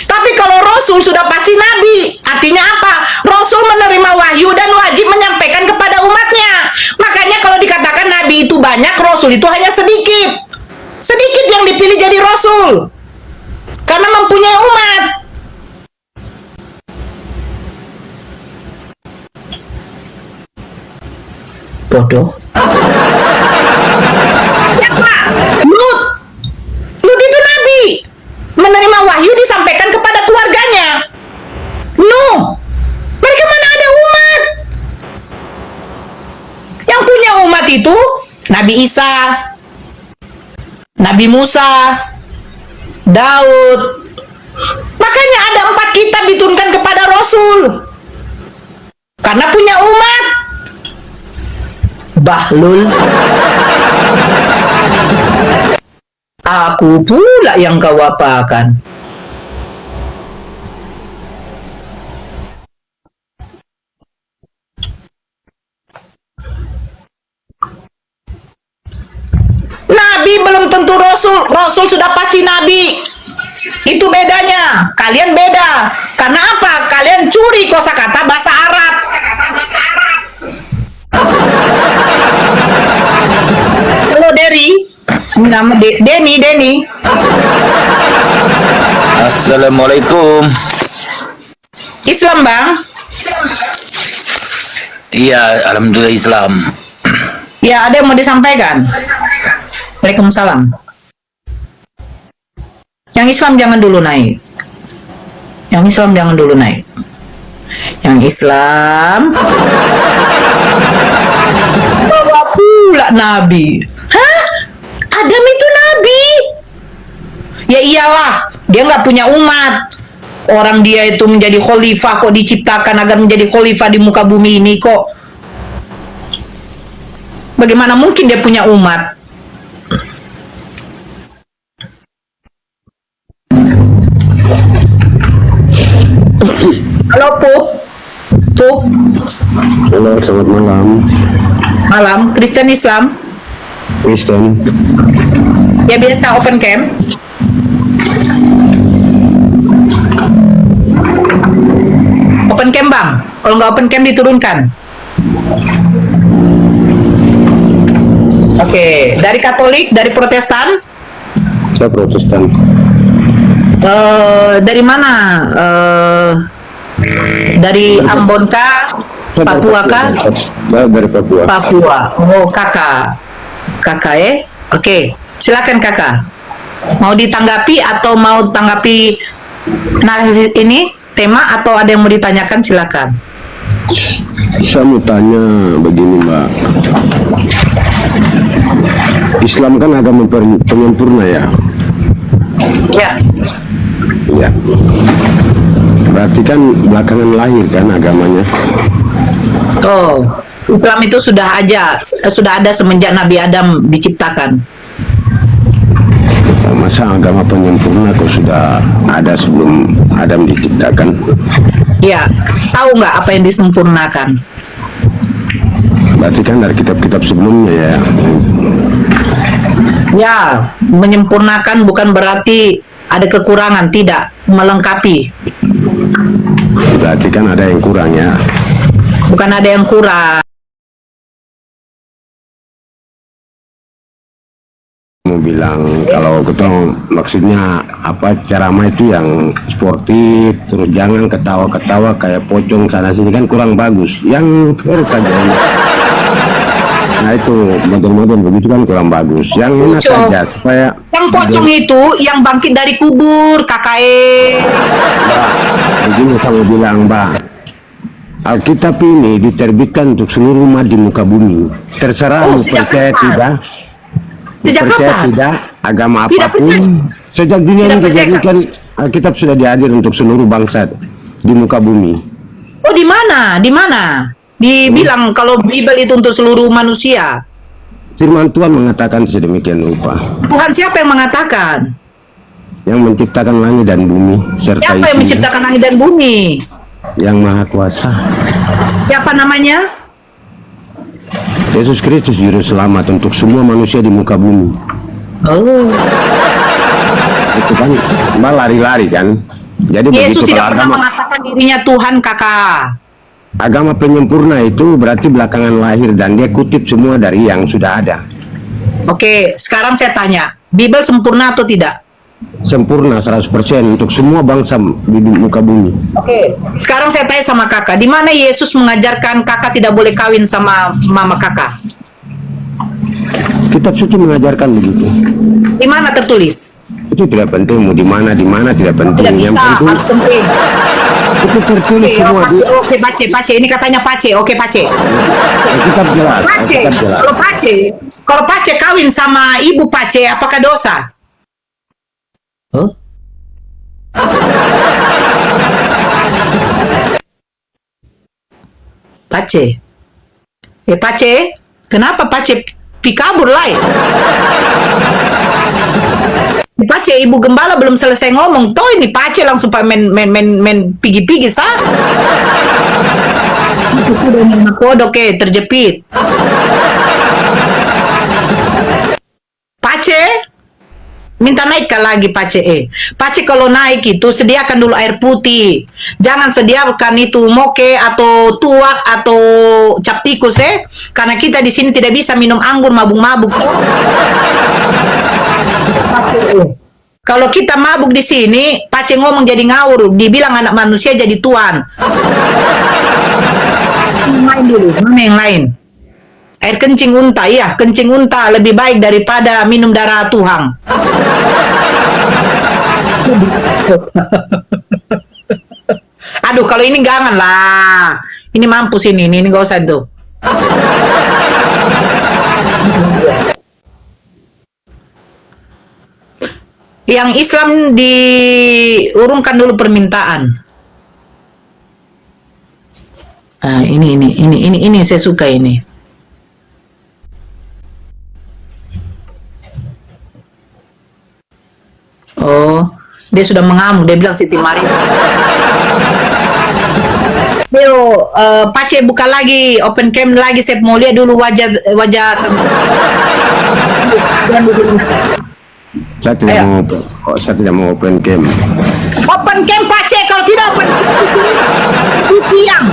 Speaker 1: Tapi kalau Rasul sudah pasti Nabi. Artinya apa? Rasul menerima wahyu dan wajib menyampaikan kepada umatnya. Makanya kalau dikatakan Nabi itu banyak, Rasul itu hanya sedikit. Sedikit yang dipilih jadi Rasul. Karena mempunyai umat. Bodoh. Siapa? Lut. Lut itu Nabi. Menerima wahyu disampaikan kepada keluarganya. Nuh. Mereka mana ada umat? Yang punya umat itu Nabi Isa, Nabi Musa, Daud. Makanya ada 4 kitab diturunkan kepada Rasul. Karena punya umat. Bahlul. Aku pula yang kau apakan. Nabi belum tentu Rasul. Rasul sudah pasti Nabi. Itu bedanya. Kalian beda. Karena apa? Kalian curi kosakata bahasa Arab. Halo Derry. Nama Denny.
Speaker 4: Assalamualaikum.
Speaker 1: Islam bang.
Speaker 4: Iya, alhamdulillah Islam.
Speaker 1: Ya ada yang mau disampaikan. Waalaikumsalam. Yang Islam jangan dulu naik. Yang Islam bawa pula Nabi. Hah? Adam itu Nabi? Ya iyalah, dia nggak punya umat. Orang dia itu menjadi khalifah, kok diciptakan agar menjadi khalifah di muka bumi ini kok. Bagaimana mungkin dia punya umat? Halo Pup.
Speaker 5: Halo, selamat malam.
Speaker 1: Malam, Kristen Islam.
Speaker 5: Kristen.
Speaker 1: Ya biasa open cam. Open cam bang. Kalau nggak open cam diturunkan. Oke, dari Katolik, dari Protestan,
Speaker 5: Saya Protestan.
Speaker 1: dari mana Dari Ambon kah? Papua kah?
Speaker 5: Saya dari Papua.
Speaker 1: Papua. Oh, kakak. Kakak Oke, silakan kakak. Mau ditanggapi atau mau tanggapi ini tema atau ada yang mau ditanyakan, silakan.
Speaker 5: Saya mau tanya begini, Mbak. Islam kan agama penyempurna ya?
Speaker 1: Ya.
Speaker 5: Ya. Berarti kan belakangan lahir kan agamanya?
Speaker 1: Oh, Islam itu sudah ada semenjak Nabi Adam diciptakan.
Speaker 5: Masa agama penyempurna kok sudah ada sebelum Adam diciptakan?
Speaker 1: Ya, tahu nggak apa yang disempurnakan?
Speaker 5: Berarti kan dari kitab-kitab sebelumnya ya?
Speaker 1: Ya, menyempurnakan bukan berarti ada kekurangan, tidak, melengkapi.
Speaker 5: Berarti kan ada yang kurang ya?
Speaker 1: Bukan ada yang kurang.
Speaker 5: Mau bilang kalau ketemu maksudnya apa, ceramah itu yang sportif, terus jangan ketawa-ketawa kayak pocong sana sini, kan kurang bagus. Yang fair saja. Nah itu model-model begitu kan kurang bagus. Yang enak saja supaya
Speaker 1: Yang pocong itu yang bangkit dari kubur, KKE.
Speaker 5: begini saya bilang, Mbak. Alkitab ini diterbitkan untuk seluruh umat di muka bumi. Terserah mau
Speaker 1: sejak
Speaker 5: percaya
Speaker 1: kapan?
Speaker 5: tidak,
Speaker 1: Sejak
Speaker 5: percaya
Speaker 1: kapan?
Speaker 5: tidak, agama
Speaker 1: Tidak
Speaker 5: apapun,
Speaker 1: percaya.
Speaker 5: sejak dunia
Speaker 1: Tidak
Speaker 5: ini
Speaker 1: percaya.
Speaker 5: dijadikan Alkitab sudah dihadir untuk seluruh bangsa di muka bumi.
Speaker 1: Oh, di mana? Di mana? Dibilang kalau Bible itu untuk seluruh manusia.
Speaker 5: Firman Tuhan mengatakan sedemikian rupa.
Speaker 1: Tuhan siapa yang mengatakan?
Speaker 5: Yang menciptakan langit dan bumi serta
Speaker 1: Siapa yang
Speaker 5: isinya,
Speaker 1: menciptakan langit dan bumi?
Speaker 5: yang maha kuasa.
Speaker 1: Siapa namanya?
Speaker 5: Yesus Kristus juru selamat untuk semua manusia di muka bumi.
Speaker 1: Oh,
Speaker 5: Itu kan Mbak lari-lari kan. Jadi
Speaker 1: Yesus
Speaker 5: begitu
Speaker 1: tidak
Speaker 5: kalau
Speaker 1: pernah
Speaker 5: agama,
Speaker 1: mengatakan dirinya Tuhan, kakak.
Speaker 5: agama penyempurna itu berarti belakangan lahir dan dia kutip semua dari yang sudah ada.
Speaker 1: Oke, sekarang saya tanya, Bible sempurna atau tidak?
Speaker 5: Sempurna 100% untuk semua bangsa di muka bumi.
Speaker 1: Oke, sekarang saya tanya sama kakak, di mana Yesus mengajarkan kakak tidak boleh kawin sama mama kakak?
Speaker 5: Kitab suci mengajarkan begitu.
Speaker 1: Di mana tertulis?
Speaker 5: Itu tidak penting mau di mana tidak penting.
Speaker 1: Tidak
Speaker 5: Yang
Speaker 1: bisa,
Speaker 5: penting
Speaker 1: harus penting.
Speaker 5: itu tertulis semua di
Speaker 1: Oke, Pace, ini katanya Pace. Oke, Pace.
Speaker 5: Kitab jelas.
Speaker 1: Pace,
Speaker 5: Kitab jelas.
Speaker 1: kalau Pace kawin sama ibu Pace, apakah dosa? Huh? Pace. Pace, kenapa Pace kabur lai? Pace, ibu gembala belum selesai ngomong, toh ini Pace langsung main pigi-pigi sah. Itu sudah nama kodok terjepit. Pace, minta naikkan lagi Pace. Pace kalau naik itu sediakan dulu air putih. Jangan sediakan itu moke atau tuak atau cap tikus karena kita di sini tidak bisa minum anggur mabuk-mabuk. Kalau kita mabuk di sini, Pace ngomong jadi ngawur, dibilang anak manusia jadi tuan. Main dulu, mana yang lain? Air kencing unta, iya, kencing unta lebih baik daripada minum darah tuhang. Aduh, kalau ini jangan lah. Ini mampus ini gak usah tuh. Yang Islam diurungkan dulu permintaan. Nah, ini saya suka ini. Oh, dia sudah mengamuk. Dia bilang Siti Maria. Yo, Pace buka lagi, open cam lagi. Saya mau lihat dulu wajah.
Speaker 5: Saya tidak mau open cam.
Speaker 1: Open cam Pace, kalau tidak open itu tiang.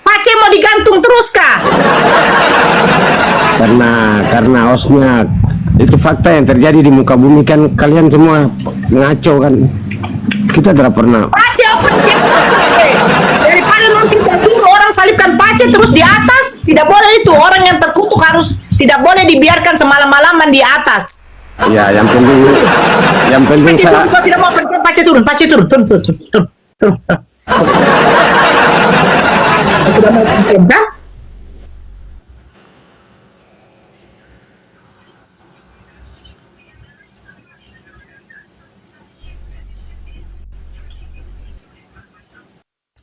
Speaker 1: Pace mau digantung terus kah?
Speaker 5: Karena hostnya itu fakta yang terjadi di muka bumi kan, kalian semua ngaco kan. Kita tidak pernah.
Speaker 1: Pace open cam. salibkan Pace terus di atas. Tidak boleh itu. Orang yang terkutuk harus tidak boleh dibiarkan semalam-malaman di atas.
Speaker 5: Ya, yang penting
Speaker 1: Pace
Speaker 5: saya
Speaker 1: turun, kau tidak mau pergi, Pace turun, turun. Sudah mau pergi, kan?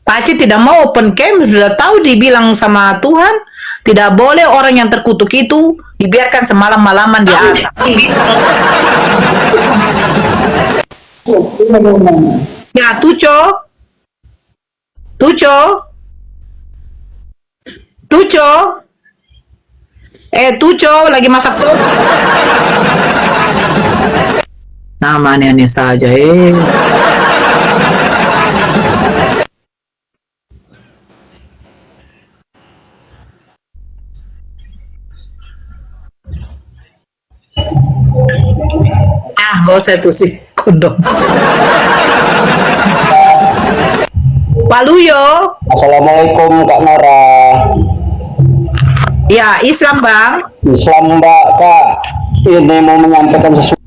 Speaker 1: Paci tidak mau open cam, sudah tahu dibilang sama Tuhan, tidak boleh orang yang terkutuk itu dibiarkan semalam-malaman di atas. Ya, Tuco. Tuco lagi masak tuh. Namanya aneh saja, Gak usah itu sih kondom. Pak Luyo.
Speaker 6: Assalamualaikum Kak Nora.
Speaker 1: Ya, Islam Bang.
Speaker 6: Islam Mbak Kak. Ini mau menyampaikan sesuatu.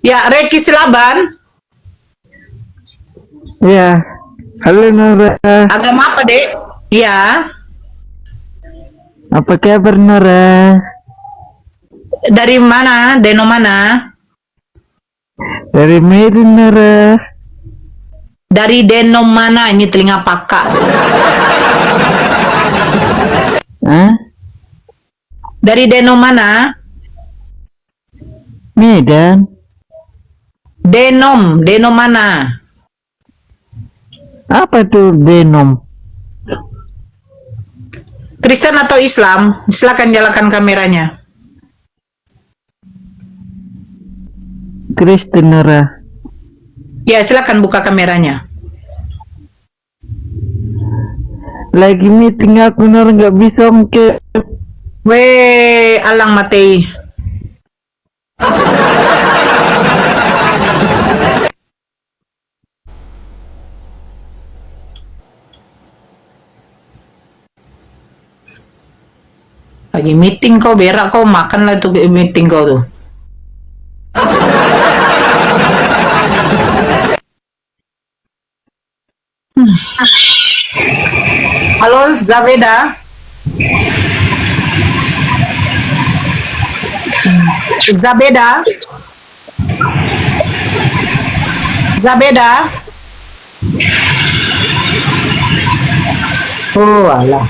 Speaker 1: Ya, Reki Silaban.
Speaker 7: Ya, halo Nora.
Speaker 1: Agama apa, Dek? Ya.
Speaker 7: Apa kabar Nora?
Speaker 1: Dari mana? Deno mana?
Speaker 7: Dari Medan Nora.
Speaker 1: Dari Deno mana? Ini telinga pakak.
Speaker 7: Hah?
Speaker 1: Dari Deno mana?
Speaker 7: Medan.
Speaker 1: Deno mana?
Speaker 7: Apa tuh Denom?
Speaker 1: Kristen atau Islam? Silakan nyalakan kameranya.
Speaker 7: Kristen Nora.
Speaker 1: Ya, silakan buka kameranya.
Speaker 7: Lagi meeting aku Nora, nggak bisa ke.
Speaker 1: Weh, alang matei. Lagi meeting kau, berak kau, makanlah tuh meeting kau tuh. Halo Zaveda. Zabeda. Oh alah.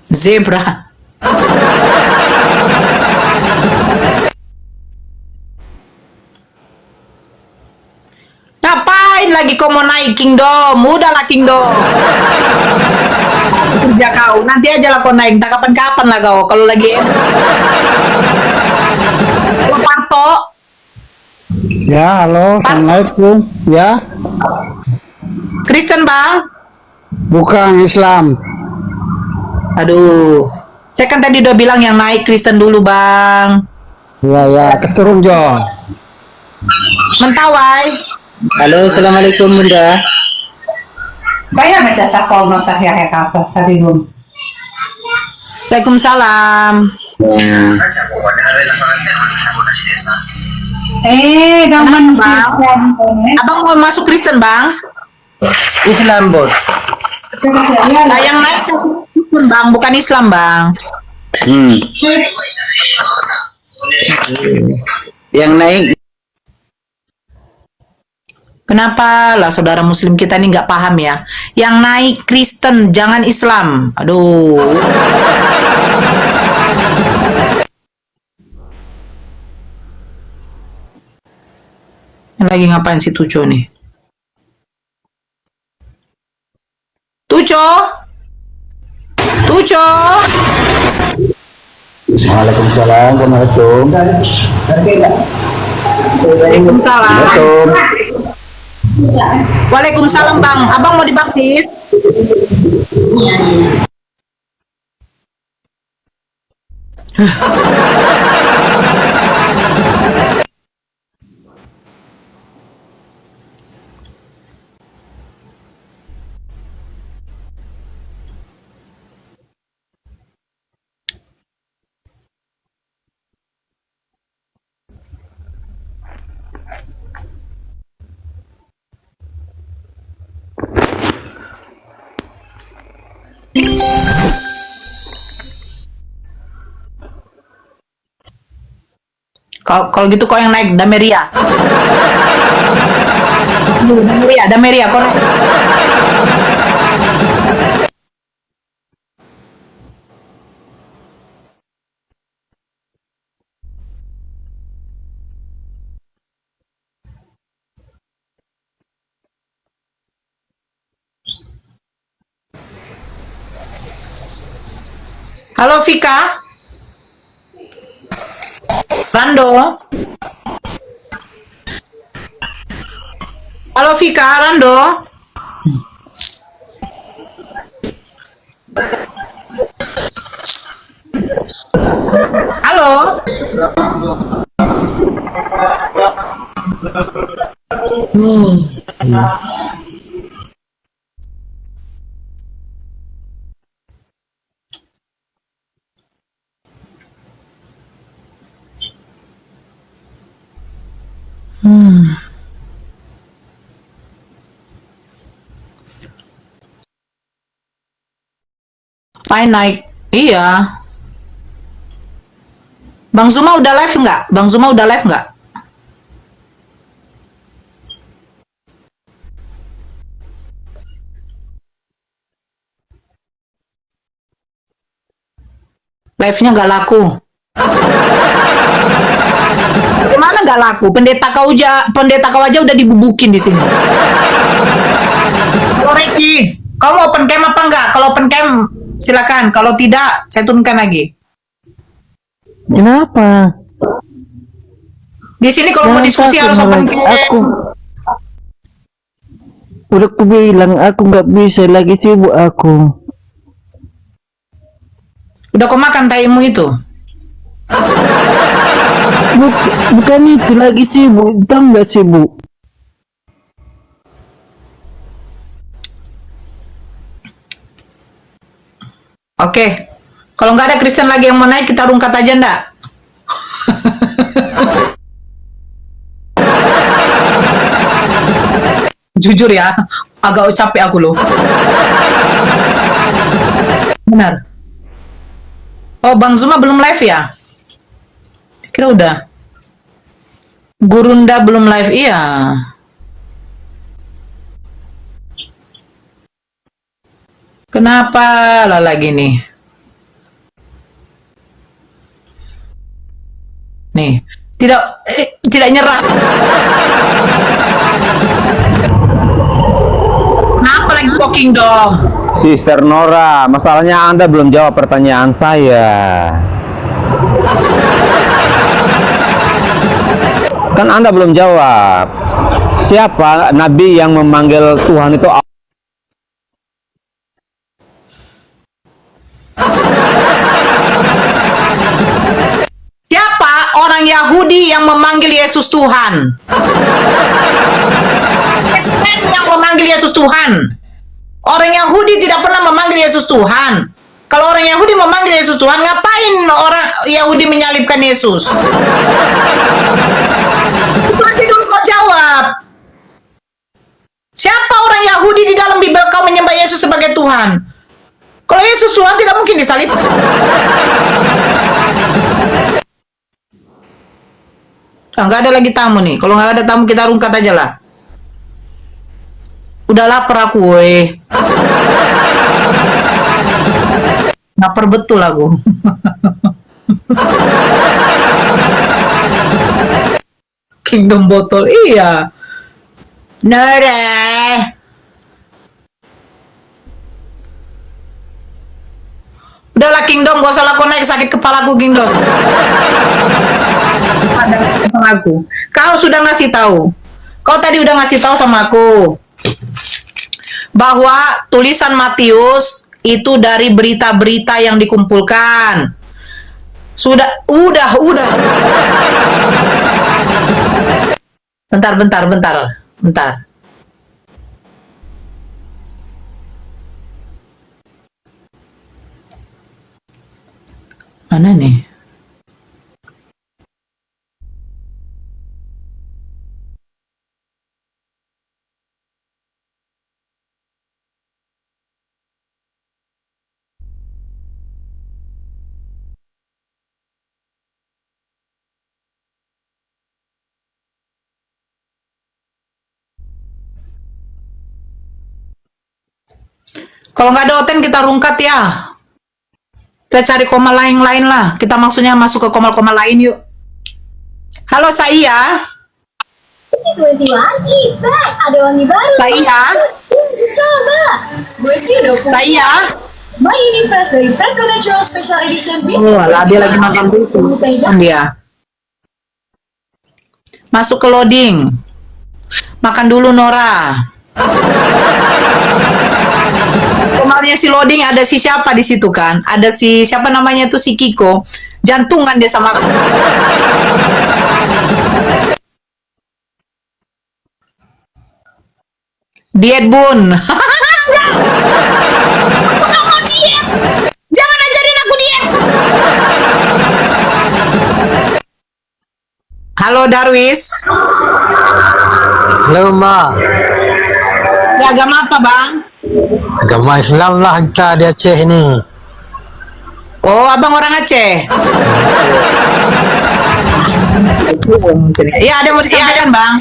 Speaker 1: Zebra. Ngapain lagi kau mau naik Kingdom? Udahlah Kingdom. Kerja kau, nanti aja lah kau naik. Entah kapan-kapan lah kau. Kalau lagi Parto.
Speaker 8: Ya, halo, assalamualaikum. Ya,
Speaker 1: Kristen Bang.
Speaker 8: bukan Islam.
Speaker 1: Aduh, saya kan tadi udah bilang yang naik Kristen dulu Bang.
Speaker 8: Ya, keseturun John.
Speaker 1: Mentawai.
Speaker 8: Halo, assalamualaikum Bunda.
Speaker 1: Saya baca sakol no sahya kata saribun. Waalaikumsalam. Gaman Bang. Abang mau masuk Kristen Bang?
Speaker 8: Islam bos.
Speaker 1: Nah, yang naik pun Bang, bukan Islam Bang.
Speaker 8: Yang naik.
Speaker 1: Kenapa lah saudara Muslim kita ini nggak paham ya? Yang naik Kristen, jangan Islam. Aduh. Yang lagi ngapain si Tuco nih? Tuco?
Speaker 8: Waalaikumsalam, assalamualaikum.
Speaker 1: Waalaikumsalam. Waalaikumsalam Bang. Abang mau dibaptis? Kalau gitu kau yang naik Dameria. Dameria kau naik. Halo Vika. Rando. Halo Vika, Rando. Halo. Main naik. Iya. Bang Zuma udah live nggak? Bang Zuma udah live nggak? Live-nya nggak laku. Gimana nggak laku? Pendeta kau aja udah dibubukin di sini. Kalau Ricky, kau mau open cam apa enggak? Kalau open cam silakan. Kalau tidak, saya turunkan lagi.
Speaker 7: Kenapa?
Speaker 1: Di sini kalau mau diskusi harus open cam.
Speaker 7: Udah aku bilang aku nggak bisa, lagi sibuk aku.
Speaker 1: Udah kau makan taimu itu?
Speaker 7: Bukan itu, lagi sibuk, tahu nggak sibuk?
Speaker 1: Oke. Kalau nggak ada Kristen lagi yang mau naik, kita rungkat aja ndak? Jujur ya, agak capek aku loh. Benar. Oh, Bang Zuma belum live ya? Kira udah. Gurunda belum live, iya. Kenapa lah lagi nih? Nih, tidak nyerah. Kenapa lagi talking dong?
Speaker 2: Sister Nora, masalahnya Anda belum jawab pertanyaan saya. Kan Anda belum jawab. Siapa nabi yang memanggil Tuhan itu?
Speaker 1: Siapa orang Yahudi yang memanggil Yesus Tuhan? Kristen yang memanggil Yesus Tuhan. Orang Yahudi tidak pernah memanggil Yesus Tuhan. Kalau orang Yahudi memanggil Yesus Tuhan, ngapain orang Yahudi menyalibkan Yesus? Itu aja dulu kau jawab. Siapa orang Yahudi di dalam Bible kau menyembah Yesus sebagai Tuhan? Kalau Yesus Tuhan tidak mungkin disalibkan. Nggak ada lagi tamu nih. Kalau nggak ada tamu, kita rungkat aja lah. Udah lapar aku, weh. Lapar betul aku. Kingdom botol, iya. Nere. Udahlah Kingdom, gak usah laku naik, sakit kepalaku Kingdom. Kepalaku. Kau sudah ngasih tahu. Kau tadi udah ngasih tahu sama aku bahwa tulisan Matius itu dari berita-berita yang dikumpulkan. Udah. Bentar. Mana nih? Kalau nggak ada Oten kita rungkat ya. Kita cari koma lain-lain lah. Kita maksudnya masuk ke koma-koma lain yuk. Halo Saya.
Speaker 9: 21 is back. Ada wangi baru.
Speaker 1: Saya.
Speaker 9: Coba. Gue sih udah punya.
Speaker 1: Saya.
Speaker 9: My Unipress dari Presto Natural Special Edition.
Speaker 1: Lah dia lagi makan dulu. Dia. Masuk ke loading. Makan dulu Nora. Kemarinnya si loading ada si siapa di situ kan? Ada si siapa namanya tuh si Kiko. Jantungan dia sama aku. Diet Bun. Enggak. Aku nggak mau diet. Jangan ajarin aku diet. Halo Darwis.
Speaker 10: Halo Mbak,
Speaker 1: Ya agama apa bang?
Speaker 10: agama Islam lah kita di Aceh ini.
Speaker 1: Oh abang orang Aceh. Iya ada yang mau disampaikan bang.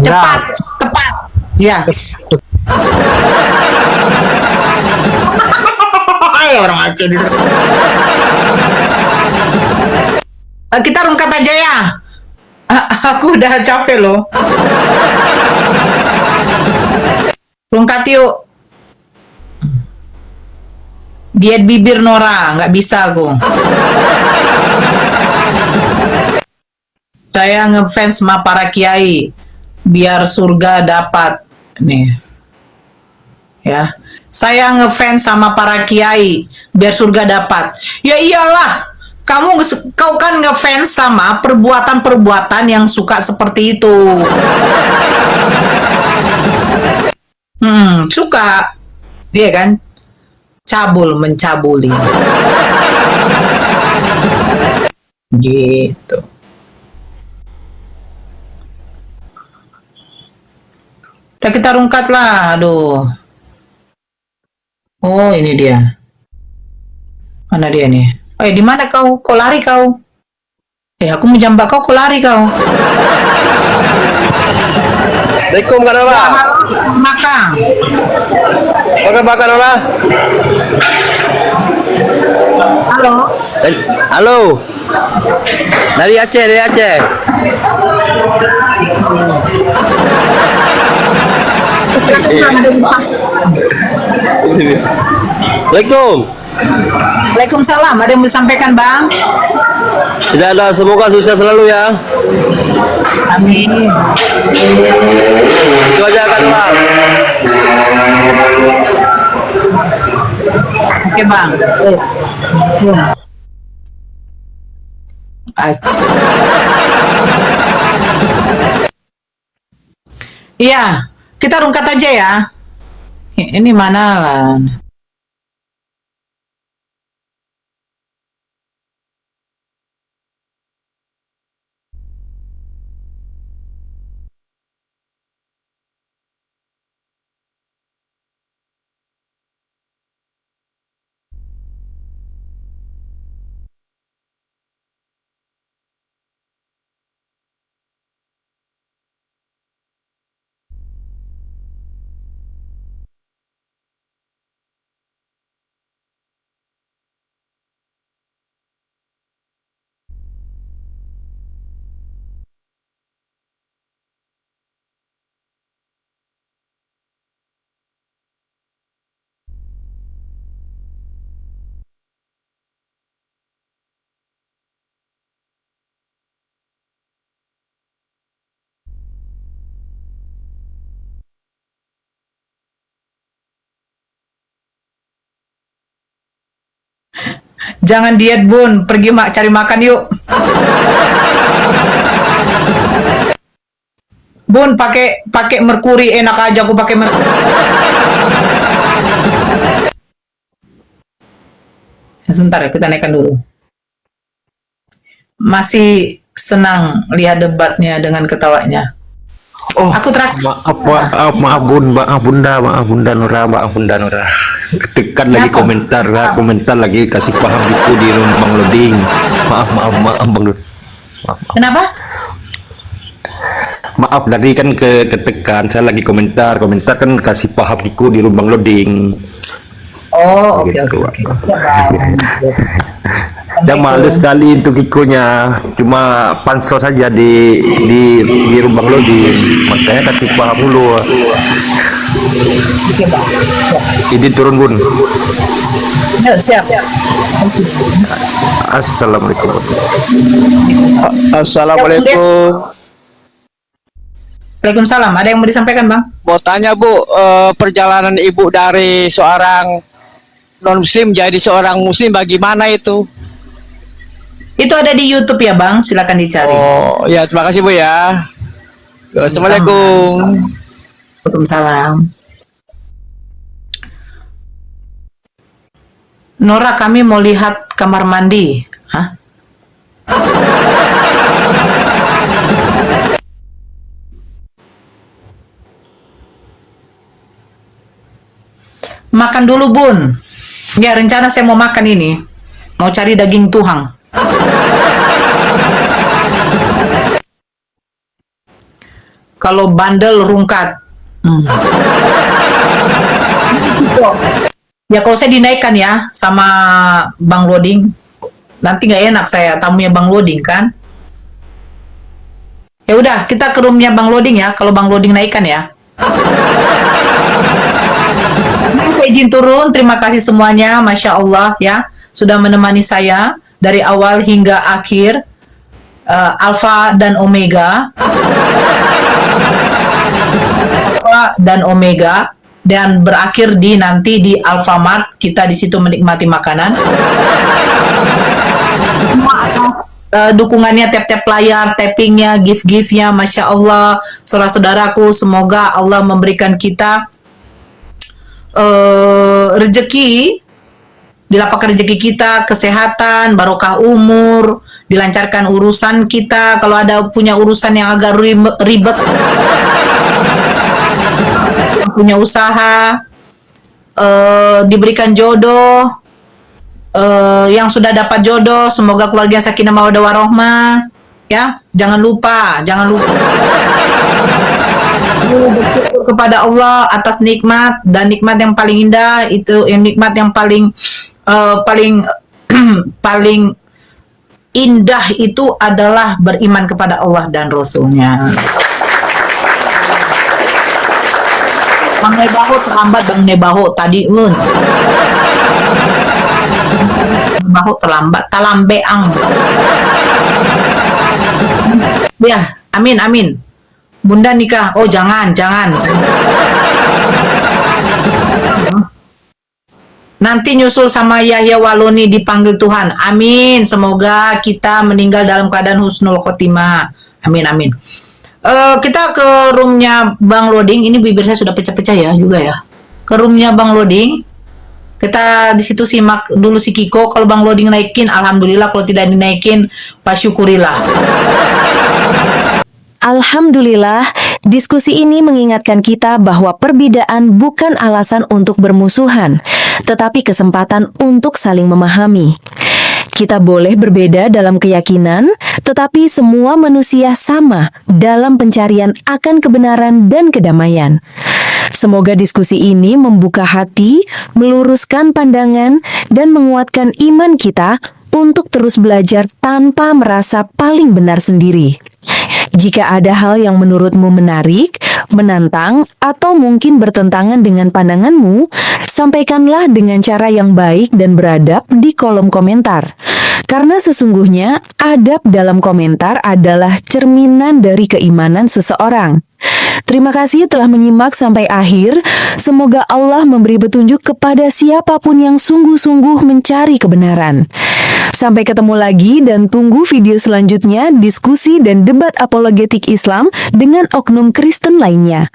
Speaker 1: Cepat, tepat. Iya. Ayo orang Aceh. Kita rungkat aja ya. Aku udah capek loh. Rungkat yuk. Diet bibir Nora, nggak bisa aku. Saya ngefans sama para kiai, biar surga dapat. Nih, ya. Saya ngefans sama para kiai, biar surga dapat. Ya iyalah. Kau kan ngefans sama perbuatan-perbuatan yang suka seperti itu. Suka. Dia kan cabul mencabuli. Gitu. Udah kita rungkat lah. Aduh. Oh, ini dia. Mana dia nih? Oh, di mana kau? Kau lari kau? Aku mau jambak kau, kau lari kau.
Speaker 6: Assalamualaikum kan Allah.
Speaker 1: Makan.
Speaker 6: Makan Allah.
Speaker 1: Halo.
Speaker 6: Halo. Dari Aceh. Assalamualaikum.
Speaker 1: Waalaikumsalam. Ada yang mau disampaikan bang?
Speaker 6: Tidak ada. Semoga sukses selalu ya.
Speaker 1: Amin.
Speaker 6: Itu aja kan Bang.
Speaker 1: Oke bang. Aceh. Iya, kita rungkat aja ya. Ini mana lah? Jangan diet Bun, pergi cari makan yuk. Bun, pakai merkuri, enak aja aku pakai merkuri. Sebentar ya, kita naikkan dulu. Masih senang lihat debatnya dengan ketawanya.
Speaker 10: Oh,
Speaker 1: Aku terakhir.
Speaker 10: maaf Bunda Nora. Tekan lagi komentar lagi kasih paham itu di Bang Loding. Maaf Bang Loding.
Speaker 1: Kenapa?
Speaker 10: Maaf tadi kan ketekan, saya lagi komentar kan kasih paham Kiko di Bang Loding.
Speaker 1: Oh, oke.
Speaker 10: Dan males sekali untuk Kikonya, cuma pansos saja di Bang Loding, makanya kasih paham dulu. Ini turun Bun.
Speaker 1: Ya, siap.
Speaker 10: Assalamualaikum.
Speaker 6: Assalamualaikum.
Speaker 1: Waalaikumsalam. Ada yang mau disampaikan, Bang?
Speaker 6: Mau tanya Bu, perjalanan Ibu dari seorang non-muslim jadi seorang muslim bagaimana itu?
Speaker 1: Itu ada di YouTube ya, Bang. Silakan dicari.
Speaker 6: Oh, ya terima kasih Bu ya. Assalamualaikum.
Speaker 1: Waalaikumsalam. Nora, kami mau lihat kamar mandi. Hah? Makan dulu, Bun. Ya, rencana saya mau makan ini. Mau cari daging tuhang. Kalau bandel rungkat. Ya kalau saya dinaikkan ya sama Bang Loding, nanti nggak enak saya tamunya Bang Loding kan. Ya udah, kita ke roomnya Bang Loding ya. Kalau Bang Loding naikkan ya. Saya izin turun. Terima kasih semuanya, Masya Allah ya, sudah menemani saya dari awal hingga akhir. Alpha dan Omega. Dan berakhir di nanti di Alfamart, kita di situ menikmati makanan. Atas dukungannya, tap-tap layar, tappingnya, gift-giftnya, Masya Allah, saudara-saudaraku, semoga Allah memberikan kita rezeki, dilapangkan rezeki kita, kesehatan, barokah umur, dilancarkan urusan kita. Kalau ada punya urusan yang agak ribet, punya usaha, diberikan jodoh, yang sudah dapat jodoh, semoga keluarga sakinah mawaddah warahmah, ya. Jangan lupa bersyukur kepada Allah atas nikmat, dan nikmat yang paling indah itu, yang nikmat yang paling paling indah itu adalah beriman kepada Allah dan Rasulnya. Bang Nebaho terlambat, Bang Nebaho tadi Nebaho terlambat, talambeang. Ya, amin. Bunda nikah. Oh, jangan. Nanti nyusul sama Yahya Waloni dipanggil Tuhan. Amin. Semoga kita meninggal dalam keadaan husnul khotimah. Amin. Kita ke roomnya Bang Loding. Ini bibir saya sudah pecah-pecah ya juga ya. Ke roomnya Bang Loding. Kita di situ simak dulu si Kiko. Kalau Bang Loding naikin, alhamdulillah. Kalau tidak dinaikin, pasyukurilah.
Speaker 3: Alhamdulillah, diskusi ini mengingatkan kita bahwa perbedaan bukan alasan untuk bermusuhan, tetapi kesempatan untuk saling memahami. Kita boleh berbeda dalam keyakinan, tetapi semua manusia sama dalam pencarian akan kebenaran dan kedamaian. Semoga diskusi ini membuka hati, meluruskan pandangan, dan menguatkan iman kita untuk terus belajar tanpa merasa paling benar sendiri. Jika ada hal yang menurutmu menarik, menantang, atau mungkin bertentangan dengan pandanganmu, sampaikanlah dengan cara yang baik dan beradab di kolom komentar. Karena sesungguhnya adab dalam komentar adalah cerminan dari keimanan seseorang. Terima kasih telah menyimak sampai akhir. Semoga Allah memberi petunjuk kepada siapapun yang sungguh-sungguh mencari kebenaran. Sampai ketemu lagi dan tunggu video selanjutnya diskusi dan debat apologetik Islam dengan oknum Kristen lainnya.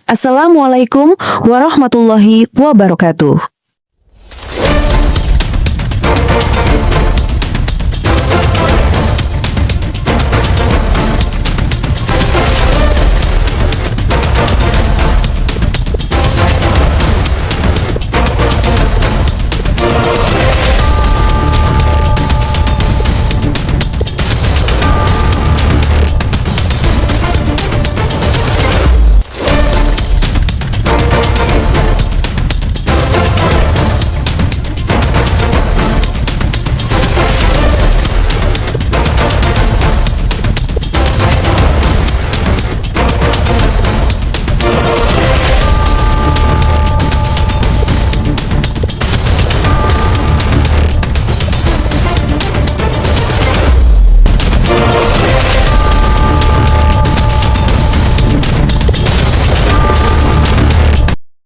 Speaker 3: Assalamualaikum warahmatullahi wabarakatuh.